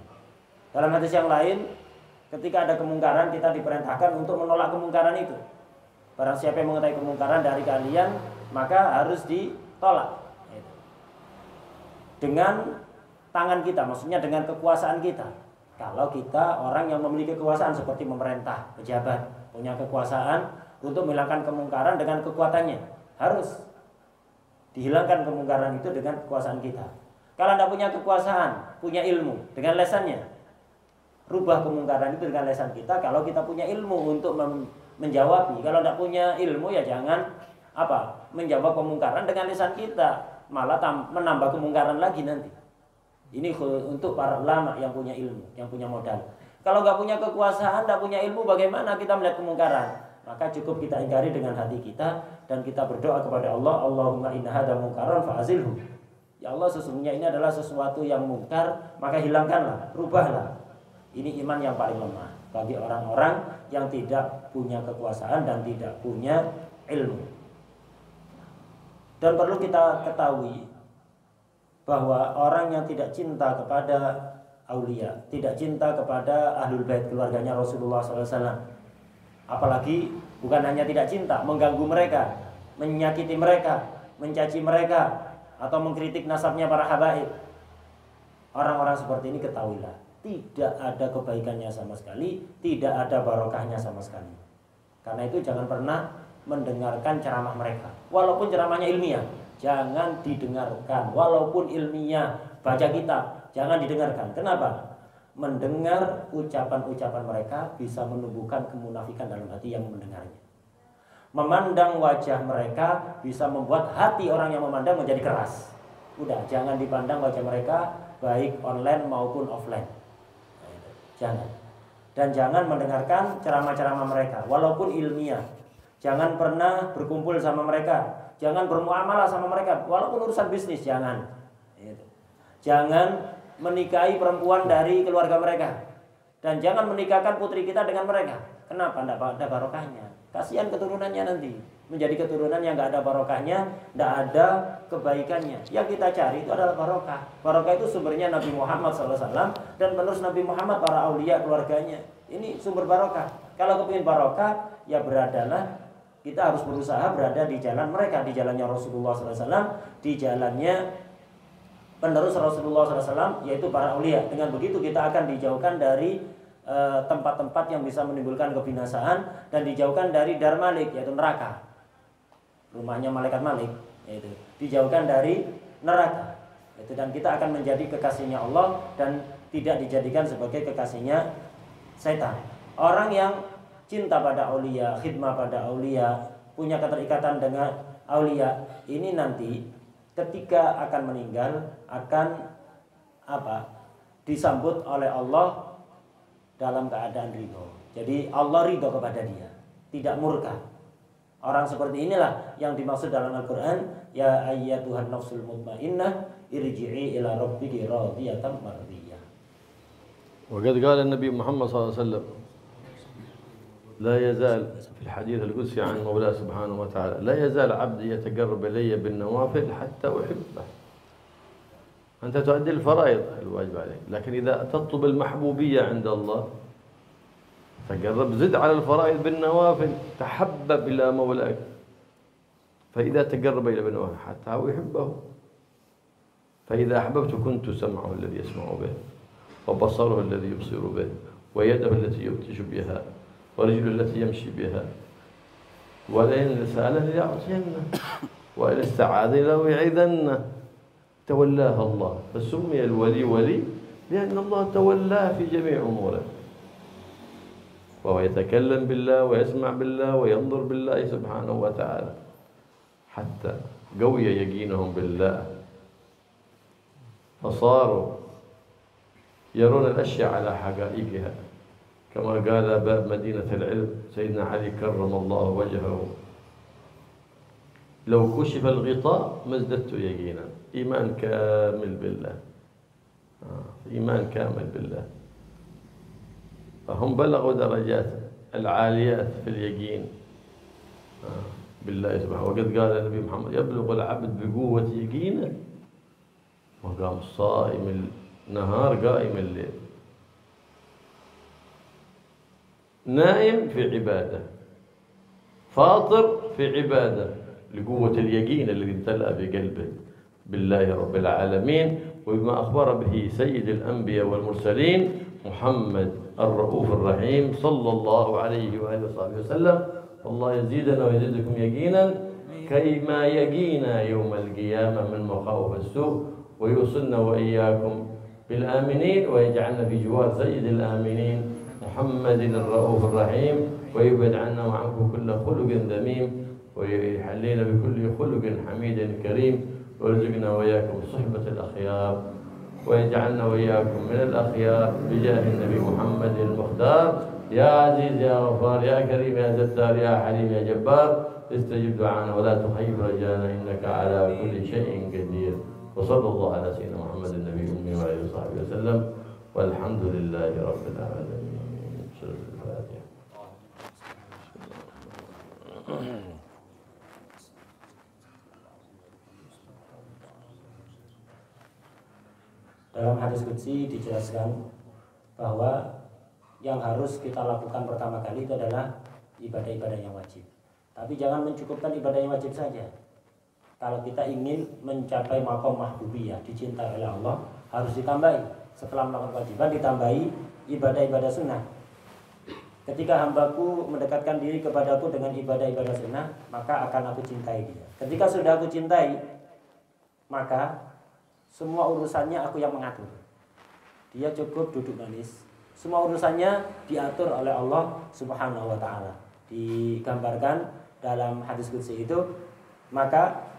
Dalam hadis yang lain, ketika ada kemungkaran, kita diperintahkan untuk menolak kemungkaran itu. Barang siapa yang mengetahui kemungkaran dari kalian, maka harus ditolak. Dengan tangan kita, maksudnya dengan kekuasaan kita. Kalau kita orang yang memiliki kekuasaan seperti pemerintah, pejabat, punya kekuasaan untuk menghilangkan kemungkaran dengan kekuatannya, harus dihilangkan kemungkaran itu dengan kekuasaan kita. Kalau tidak punya kekuasaan, punya ilmu dengan lesannya, rubah kemungkaran itu dengan lesan kita. Kalau kita punya ilmu untuk menjawab, kalau tidak punya ilmu ya jangan menjawab kemungkaran dengan lesan kita, malah menambah kemungkaran lagi nanti. Ini untuk para ulama yang punya ilmu, yang punya modal. Kalau nggak punya kekuasaan, nggak punya ilmu, bagaimana kita melihat kemungkaran? Maka cukup kita ingkari dengan hati kita dan kita berdoa kepada Allah, Allahumma inna hadza munkaran fa'azilhu. Ya Allah, sesungguhnya ini adalah sesuatu yang mungkar, maka hilangkanlah, rubahlah. Ini iman yang paling lemah bagi orang-orang yang tidak punya kekuasaan dan tidak punya ilmu. Dan perlu kita ketahui bahwa orang yang tidak cinta kepada aulia, tidak cinta kepada ahlul bait, keluarganya Rasulullah SAW, apalagi bukan hanya tidak cinta, mengganggu mereka, menyakiti mereka, mencaci mereka, atau mengkritik nasabnya para habaib, orang-orang seperti ini ketahuilah, tidak ada kebaikannya sama sekali, tidak ada barokahnya sama sekali. Karena itu jangan pernah mendengarkan ceramah mereka, walaupun ceramahnya ilmiah, jangan didengarkan. Walaupun ilmiah, baca kitab, jangan didengarkan. Kenapa? Mendengar ucapan-ucapan mereka bisa menumbuhkan kemunafikan dalam hati yang mendengarnya. Memandang wajah mereka bisa membuat hati orang yang memandang menjadi keras. Udah, jangan dipandang wajah mereka, baik online maupun offline. Jangan. Dan jangan mendengarkan ceramah-ceramah mereka, walaupun ilmiah. Jangan pernah berkumpul sama mereka, jangan bermuamalah sama mereka, walaupun urusan bisnis, jangan. Jangan menikahi perempuan dari keluarga mereka, dan jangan menikahkan putri kita dengan mereka. Kenapa? Tidak ada barokahnya. Kasihan keturunannya nanti menjadi keturunan yang tidak ada barokahnya, tidak ada kebaikannya. Yang kita cari itu adalah barokah. Barokah itu sumbernya Nabi Muhammad SAW dan penerus Nabi Muhammad, para aulia keluarganya. Ini sumber barokah. Kalau kepingin barokah, ya beradalah, kita harus berusaha berada di jalan mereka, di jalannya Rasulullah SAW, di jalannya penerus Rasulullah SAW, yaitu para aulia. Dengan begitu kita akan dijauhkan dari tempat-tempat yang bisa menimbulkan kebinasaan dan dijauhkan dari Dar Malik, yaitu neraka, rumahnya malaikat Malik, yaitu dijauhkan dari neraka. Dan kita akan menjadi kekasihnya Allah dan tidak dijadikan sebagai kekasihnya setan. Orang yang cinta pada aulia, khidmah pada aulia, punya keterikatan dengan aulia ini nanti ketika akan meninggal akan disambut oleh Allah dalam keadaan ridho. Jadi Allah ridho kepada dia, tidak murka. Orang seperti inilah yang dimaksud dalam Al-Quran, ya ayyatuhan nafsul mutmainnah irji'i ila rabbiki radiyatan mardiyah. وقد قال النبي محمد صلى الله عليه وسلم لا يزال في الحديث القدسي عن مولاه سبحانه وتعالى لا يزال عبدي يتقرب إلي بالنوافل حتى أحبه. أنت تؤدي الفرائض الواجب عليك، لكن إذا تطلب المحبوبية عند الله تقرب، زد على الفرائض بالنوافل، تحبب إلى مولاك. فإذا تقرب إلى بالنوافل حتى يحبه. فإذا أحببت كنت سمعه الذي يسمع به وبصره الذي يبصر به ويده التي يبطش بها ورجله التي يمشي بها ولئن سألني لأعطينه وإن استعاذ لأوعظنه. تولاه الله، فسمي الولي ولي لأن الله تولاه في جميع أموره، وهو يتكلم بالله ويسمع بالله وينظر بالله سبحانه وتعالى حتى قوي يقينهم بالله، فصاروا يرون الأشياء على حقائقها، كما قال باب مدينة العلم سيدنا علي كرم الله وجهه: لو كشف الغطاء ما ازددت يقينا. إيمان كامل بالله، إيمان كامل بالله. فهم بلغوا درجات العاليات في اليقين بالله سبحانه. وقد قال النبي محمد: يبلغ العبد بقوة يقينه وقام صائم النهار قائم الليل، نائم في عبادة، فاطر في عبادة، لقوة اليقين الذي امتلأ في قلبه بالله رب العالمين وبما أخبر به سيد الأنبياء والمرسلين محمد الرؤوف الرحيم صلى الله عليه وآله وصحبه وسلم. الله يزيدنا ويزيدكم يقينا كيما يقينا يوم القيامة من مخاوف السوء، ويوصلنا وإياكم بالآمنين، ويجعلنا في جوار سيد الآمنين محمد الرؤوف الرحيم، ويبعد عنا وعنكم كل خلق ذميم، ويحلينا بكل خلق حميد كريم، ويرزقنا وإياكم صحبة الأخيار، ويجعلنا وإياكم من الأخيار بجاه النبي محمد المختار. يا عزيز يا غفار يا كريم يا ستار يا حليم يا جبار، استجب دعانا ولا تخيب رجانا إنك على كل شيء قدير. وصلى الله على سيدنا محمد النبي الأمي وآله وصحبه وسلم، والحمد لله رب العالمين. سورة الفاتحة. Dalam hadis qudsi dijelaskan bahwa yang harus kita lakukan pertama kali itu adalah ibadah-ibadah yang wajib. Tapi jangan mencukupkan ibadah yang wajib saja. Kalau kita ingin mencapai maqam mahbubiyah, dicintai oleh Allah, harus ditambahi. Setelah melakukan kewajiban, ditambahi ibadah-ibadah sunnah. Ketika hambaku mendekatkan diri kepadaku dengan ibadah-ibadah sunnah, maka akan aku cintai dia. Ketika sudah aku cintai, maka semua urusannya aku yang mengatur. Dia cukup duduk manis. Semua urusannya diatur oleh Allah Subhanahu wa ta'ala. Digambarkan dalam hadis qudsi itu, maka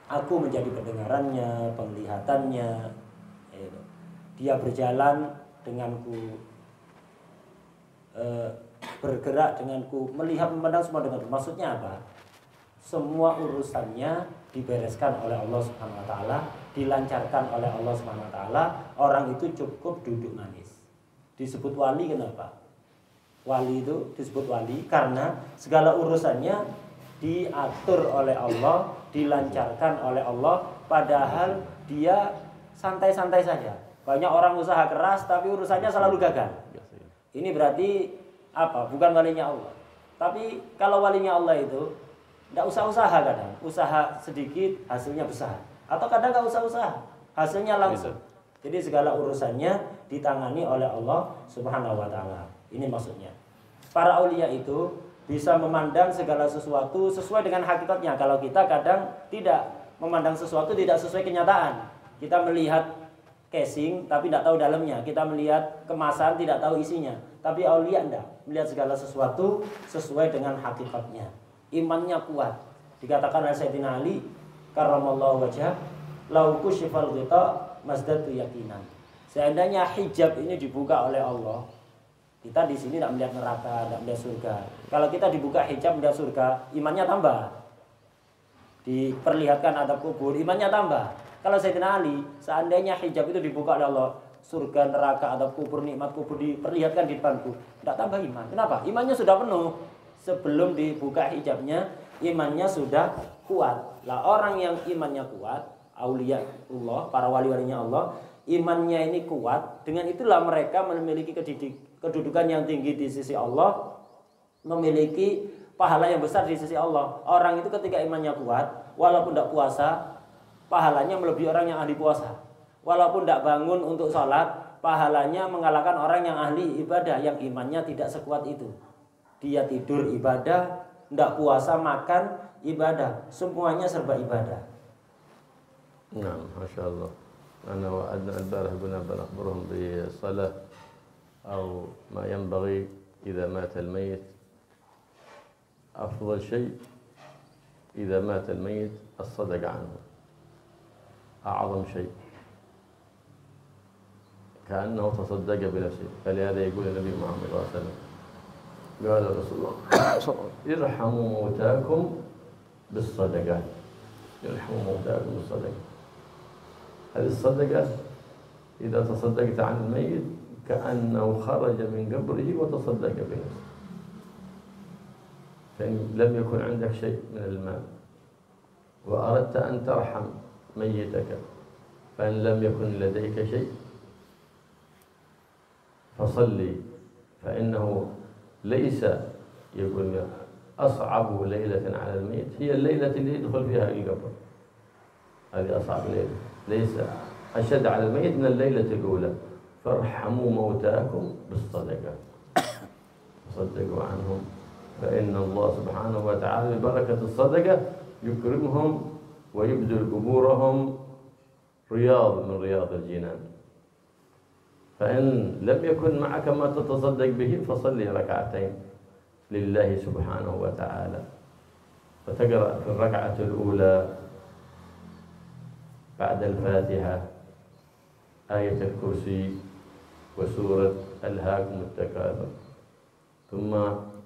aku menjadi pendengarannya, penglihatannya. Dia berjalan denganku, bergerak denganku, melihat memandang semua denganku. Maksudnya apa? Semua urusannya dibereskan oleh Allah Subhanahu wa ta'ala, dilancarkan oleh Allah Subhanahu wa ta'ala. Orang itu cukup duduk manis. Disebut wali kenapa? Wali itu disebut wali karena segala urusannya diatur oleh Allah, dilancarkan oleh Allah, padahal dia santai-santai saja. Banyak orang usaha keras tapi urusannya selalu gagal. Ini berarti apa? Bukan walinya Allah. Tapi kalau walinya Allah itu tidak usah usaha, kadang usaha sedikit hasilnya besar, atau kadang nggak usah usaha hasilnya langsung. Jadi segala urusannya ditangani oleh Allah Subhanahu wa ta'ala. Ini maksudnya. Para aulia itu bisa memandang segala sesuatu sesuai dengan hakikatnya. Kalau kita kadang tidak memandang sesuatu tidak sesuai kenyataan. Kita melihat casing tapi tidak tahu dalamnya. Kita melihat kemasan tidak tahu isinya. Tapi aulia enggak, melihat segala sesuatu sesuai dengan hakikatnya. imannya kuat. Dikatakan oleh Sayyidina Ali karramallahu wajhah, lau kusyifal ghita masdatu yakinan. Seandainya hijab ini dibuka oleh Allah, kita di sini tidak melihat neraka, tidak melihat surga. Kalau kita dibuka hijab melihat surga, imannya tambah. Diperlihatkan adab kubur, imannya tambah. Kalau Sayyidina Ali, seandainya hijab itu dibuka oleh Allah, surga, neraka, adab kubur, nikmat kubur diperlihatkan di depanku, tidak tambah iman. Kenapa? Imannya sudah penuh. Sebelum dibuka hijabnya, imannya sudah kuat. Lah orang yang imannya kuat, aulia Allah, para wali-walinya Allah, imannya ini kuat. Dengan itulah mereka memiliki kedudukan yang tinggi di sisi Allah, memiliki pahala yang besar di sisi Allah. Orang itu ketika imannya kuat, walaupun tidak puasa, pahalanya melebihi orang yang ahli puasa. Walaupun tidak bangun untuk sholat, pahalanya mengalahkan orang yang ahli ibadah, yang imannya tidak sekuat itu. Dia tidur ibadah, tidak puasa, makan ibadah, semuanya serba ibadah. Nah, Masya Allah. أنا وعدنا البارح قلنا بنخبرهم بالصلاة أو ما ينبغي إذا مات الميت. أفضل شيء إذا مات الميت الصدقة عنه، أعظم شيء، كأنه تصدق بنفسه. فلهذا يقول النبي محمد صلى الله عليه وسلم، قال رسول الله ارحموا موتاكم بالصدقات، ارحموا موتاكم بالصدقة. هذه الصدقة إذا تصدقت عن الميت كأنه خرج من قبره وتصدق بنفسه. فإن لم يكن عندك شيء من المال وأردت أن ترحم ميتك، فإن لم يكن لديك شيء فصلي، فإنه ليس يقول أصعب ليلة على الميت هي الليلة اللي يدخل فيها القبر. هذه أصعب ليلة، ليس أشد على الميت من الليلة الأولى. فارحموا موتاكم بالصدقة، صدقوا عنهم، فإن الله سبحانه وتعالى ببركة الصدقة يكرمهم ويبدل قبورهم رياض من رياض الجنان. فإن لم يكن معك ما تتصدق به فصلي ركعتين لله سبحانه وتعالى، فتقرأ في الركعة الأولى بعد الفاتحة آية الكرسي وسورة ألهاكم التكاثر، ثم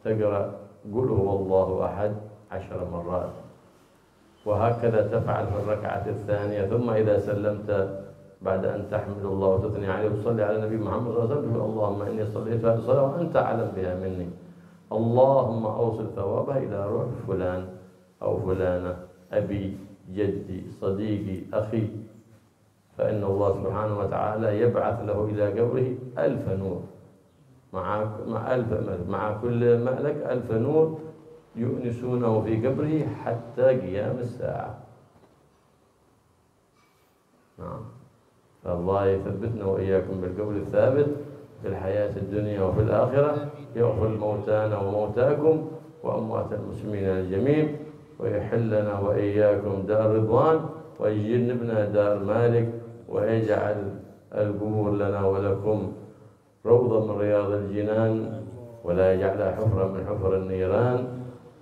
تقرأ قل هو الله أحد 10 مرات، وهكذا تفعل في الركعة الثانية. ثم إذا سلمت بعد أن تحمد الله وتثني عليه وتصلي على النبي محمد صلى الله عليه وسلم، اللهم إني صليت هذه الصلاة وأنت أعلم بها مني، اللهم أوصل ثوابها إلى روح فلان أو فلانة، أبي، جدي، صديقي، أخي، فإن الله سبحانه وتعالى يبعث له إلى قبره 1000 نور، مع كل ملك 1000 نور يؤنسونه في قبره حتى قيام الساعة. نعم، فالله يثبتنا وإياكم بالقول الثابت في الحياة الدنيا وفي الآخرة، يغفر موتانا وموتاكم وأموات المسلمين الجميع، ويحل لنا وإياكم دار رضوان، ويجنبنا دار مالك، ويجعل القبور لنا ولكم روضة من رياض الجنان، ولا يجعلها حفرة من حفر النيران،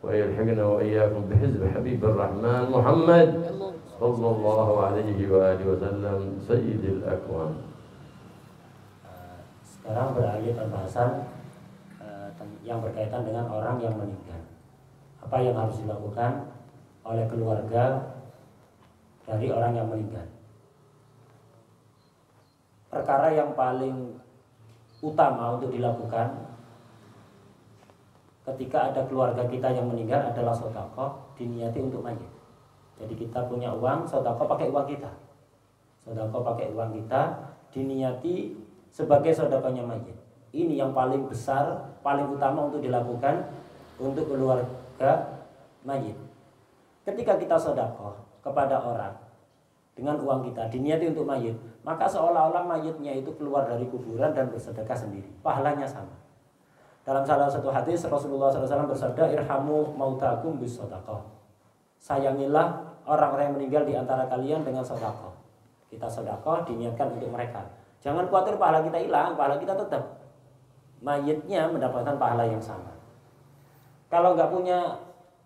ويلحقنا وإياكم بحزب حبيب الرحمن محمد صلى الله عليه وآله وسلم سيد الأكوان. Sekarang beralih pembahasan yang berkaitan dengan orang yang meninggal. Apa yang harus dilakukan oleh keluarga dari orang yang meninggal? Perkara yang paling utama untuk dilakukan ketika ada keluarga kita yang meninggal adalah sedekah, diniati untuk mayit. Jadi kita punya uang, sedekah pakai uang kita. Sedekah pakai uang kita, diniati sebagai sedekahnya mayit. Ini yang paling besar, paling utama untuk dilakukan untuk keluarga mayit. Ketika kita sedekah kepada orang dengan uang kita, diniati untuk mayit, maka seolah-olah mayitnya itu keluar dari kuburan dan bersedekah sendiri. Pahalanya sama. Dalam salah satu hadis Rasulullah SAW bersabda, irhamu mautakum bis sedekah. Sayangilah orang-orang yang meninggal di antara kalian dengan sedekah. Kita sedekah diniatkan untuk mereka. Jangan khawatir pahala kita hilang, pahala kita tetap. Mayitnya mendapatkan pahala yang sama. Kalau nggak punya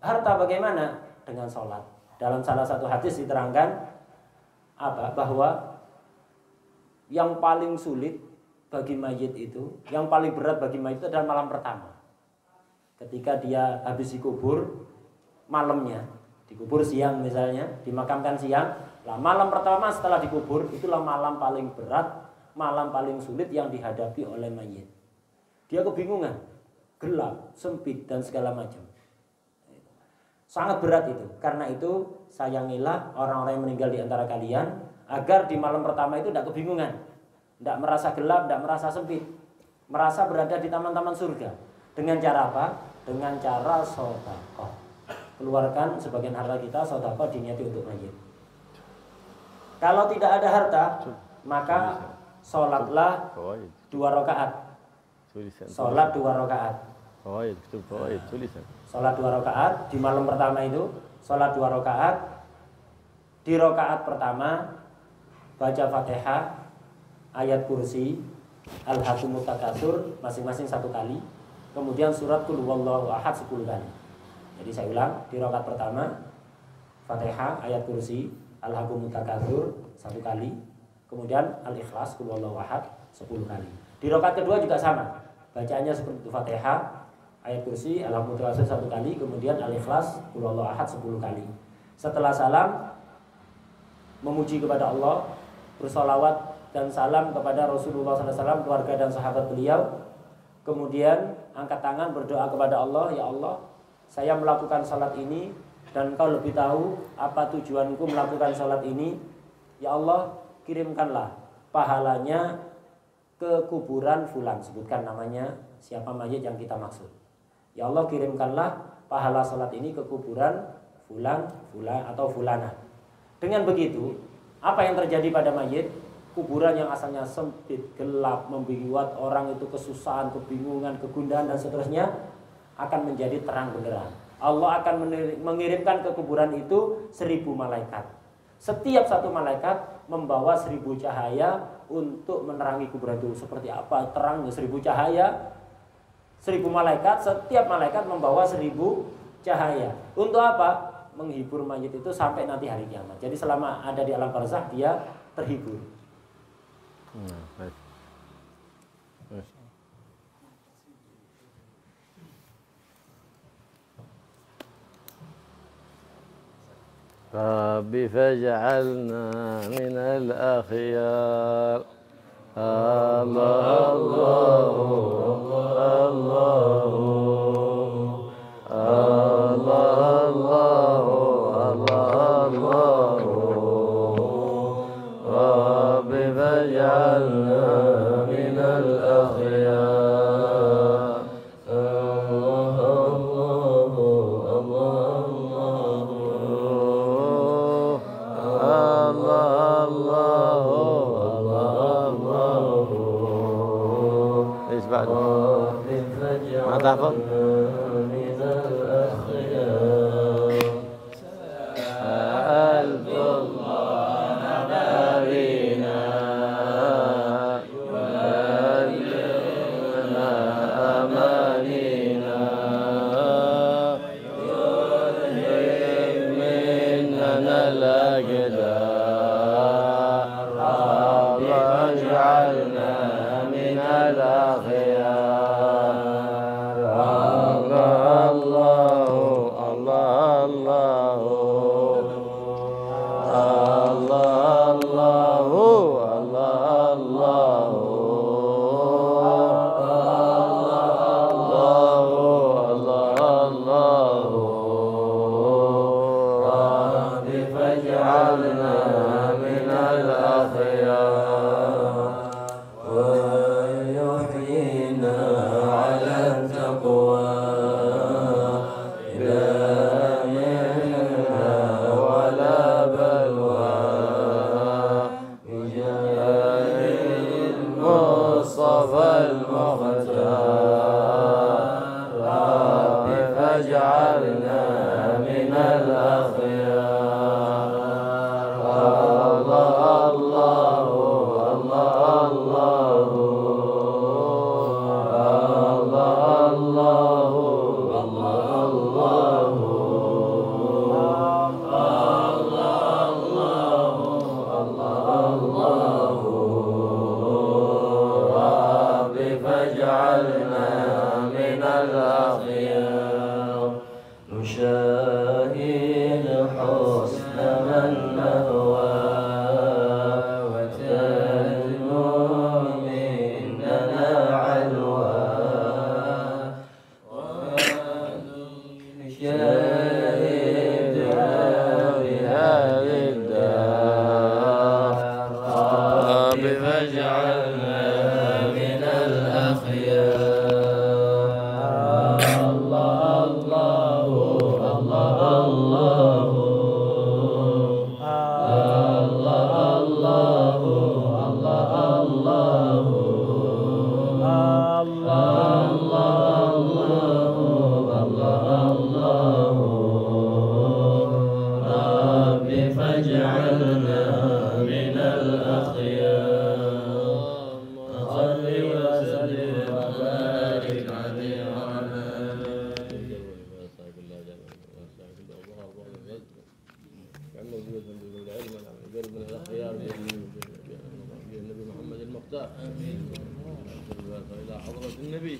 harta bagaimana? Dengan sholat. Dalam salah satu hadis diterangkan bahwa yang paling sulit bagi mayit itu, yang paling berat bagi mayit itu adalah malam pertama. Ketika dia habis dikubur malamnya, dikubur siang misalnya, dimakamkan siang, lah malam pertama setelah dikubur itulah malam paling berat, malam paling sulit yang dihadapi oleh mayit. Dia kebingungan, gelap, sempit dan segala macam. Sangat berat itu. Karena itu sayangilah orang-orang yang meninggal di antara kalian agar di malam pertama itu tidak kebingungan, tidak merasa gelap, tidak merasa sempit, merasa berada di taman-taman surga. Dengan cara apa? Dengan cara sedekah. Keluarkan sebagian harta kita, sedekah diniati untuk mayit. Kalau tidak ada harta, maka sholatlah 2 rakaat. Sholat 2 rakaat. Sholat 2 rakaat di malam pertama itu, sholat 2 rakaat. Di rakaat pertama baca Fatihah, ayat kursi, Al-Hakumut Takatsur masing-masing 1 kali. Kemudian surat Qul Huwallahu Ahad 10 kali. Jadi saya ulang, di rakaat pertama Fatihah, ayat kursi, Al-Hakumut Takatsur 1 kali. Kemudian Al-Ikhlas Qul Huwallahu Ahad 10 kali. Di rakaat kedua juga sama. Bacaannya seperti itu, Fatihah, ayat kursi, Al-Hakumut Takatsur 1 kali, kemudian Al-Ikhlas Qul Huwallahu Ahad 10 kali. Setelah salam memuji kepada Allah, bersolawat dan salam kepada Rasulullah SAW, keluarga dan sahabat beliau. Kemudian angkat tangan berdoa kepada Allah, ya Allah, saya melakukan salat ini dan Engkau lebih tahu apa tujuanku melakukan salat ini. Ya Allah, kirimkanlah pahalanya ke kuburan fulan, sebutkan namanya siapa mayit yang kita maksud. Ya Allah, kirimkanlah pahala salat ini ke kuburan fulan atau fulana. Dengan begitu, apa yang terjadi pada mayit? Kuburan yang asalnya sempit, gelap, membuat orang itu kesusahan, kebingungan, kegundahan dan seterusnya akan menjadi terang benderang. Allah akan mengirimkan ke kuburan itu 1000 malaikat. Setiap satu malaikat membawa 1000 cahaya untuk menerangi kuburan itu. Seperti apa terangnya 1000 cahaya? 1000 malaikat, setiap malaikat membawa 1000 cahaya. Untuk apa? Menghibur mayit itu sampai nanti hari kiamat. Jadi selama ada di alam barzakh dia terhibur. ربي فاجعلنا من الأخيار. الله الله الله الله الله ربي فاجعلنا من الأخيار. الله الله الله الله ايش بعد؟ ما تحفظ؟ من الأخيار. سألت الله نبينا يبلغنا أمانينا يذهب مننا الأقدار. رب اجعلنا من الأخيار. الله الله الله الله الحسن من نهوى وتنمو مننا علوى شاهدنا بهذه الدار رب فاجعلنا من الأخيار الله الله الله الله فاجعلنا من الأخيار صل وسلم وبارك عليه وعلى النبي محمد المختار إلى حضرة النبي.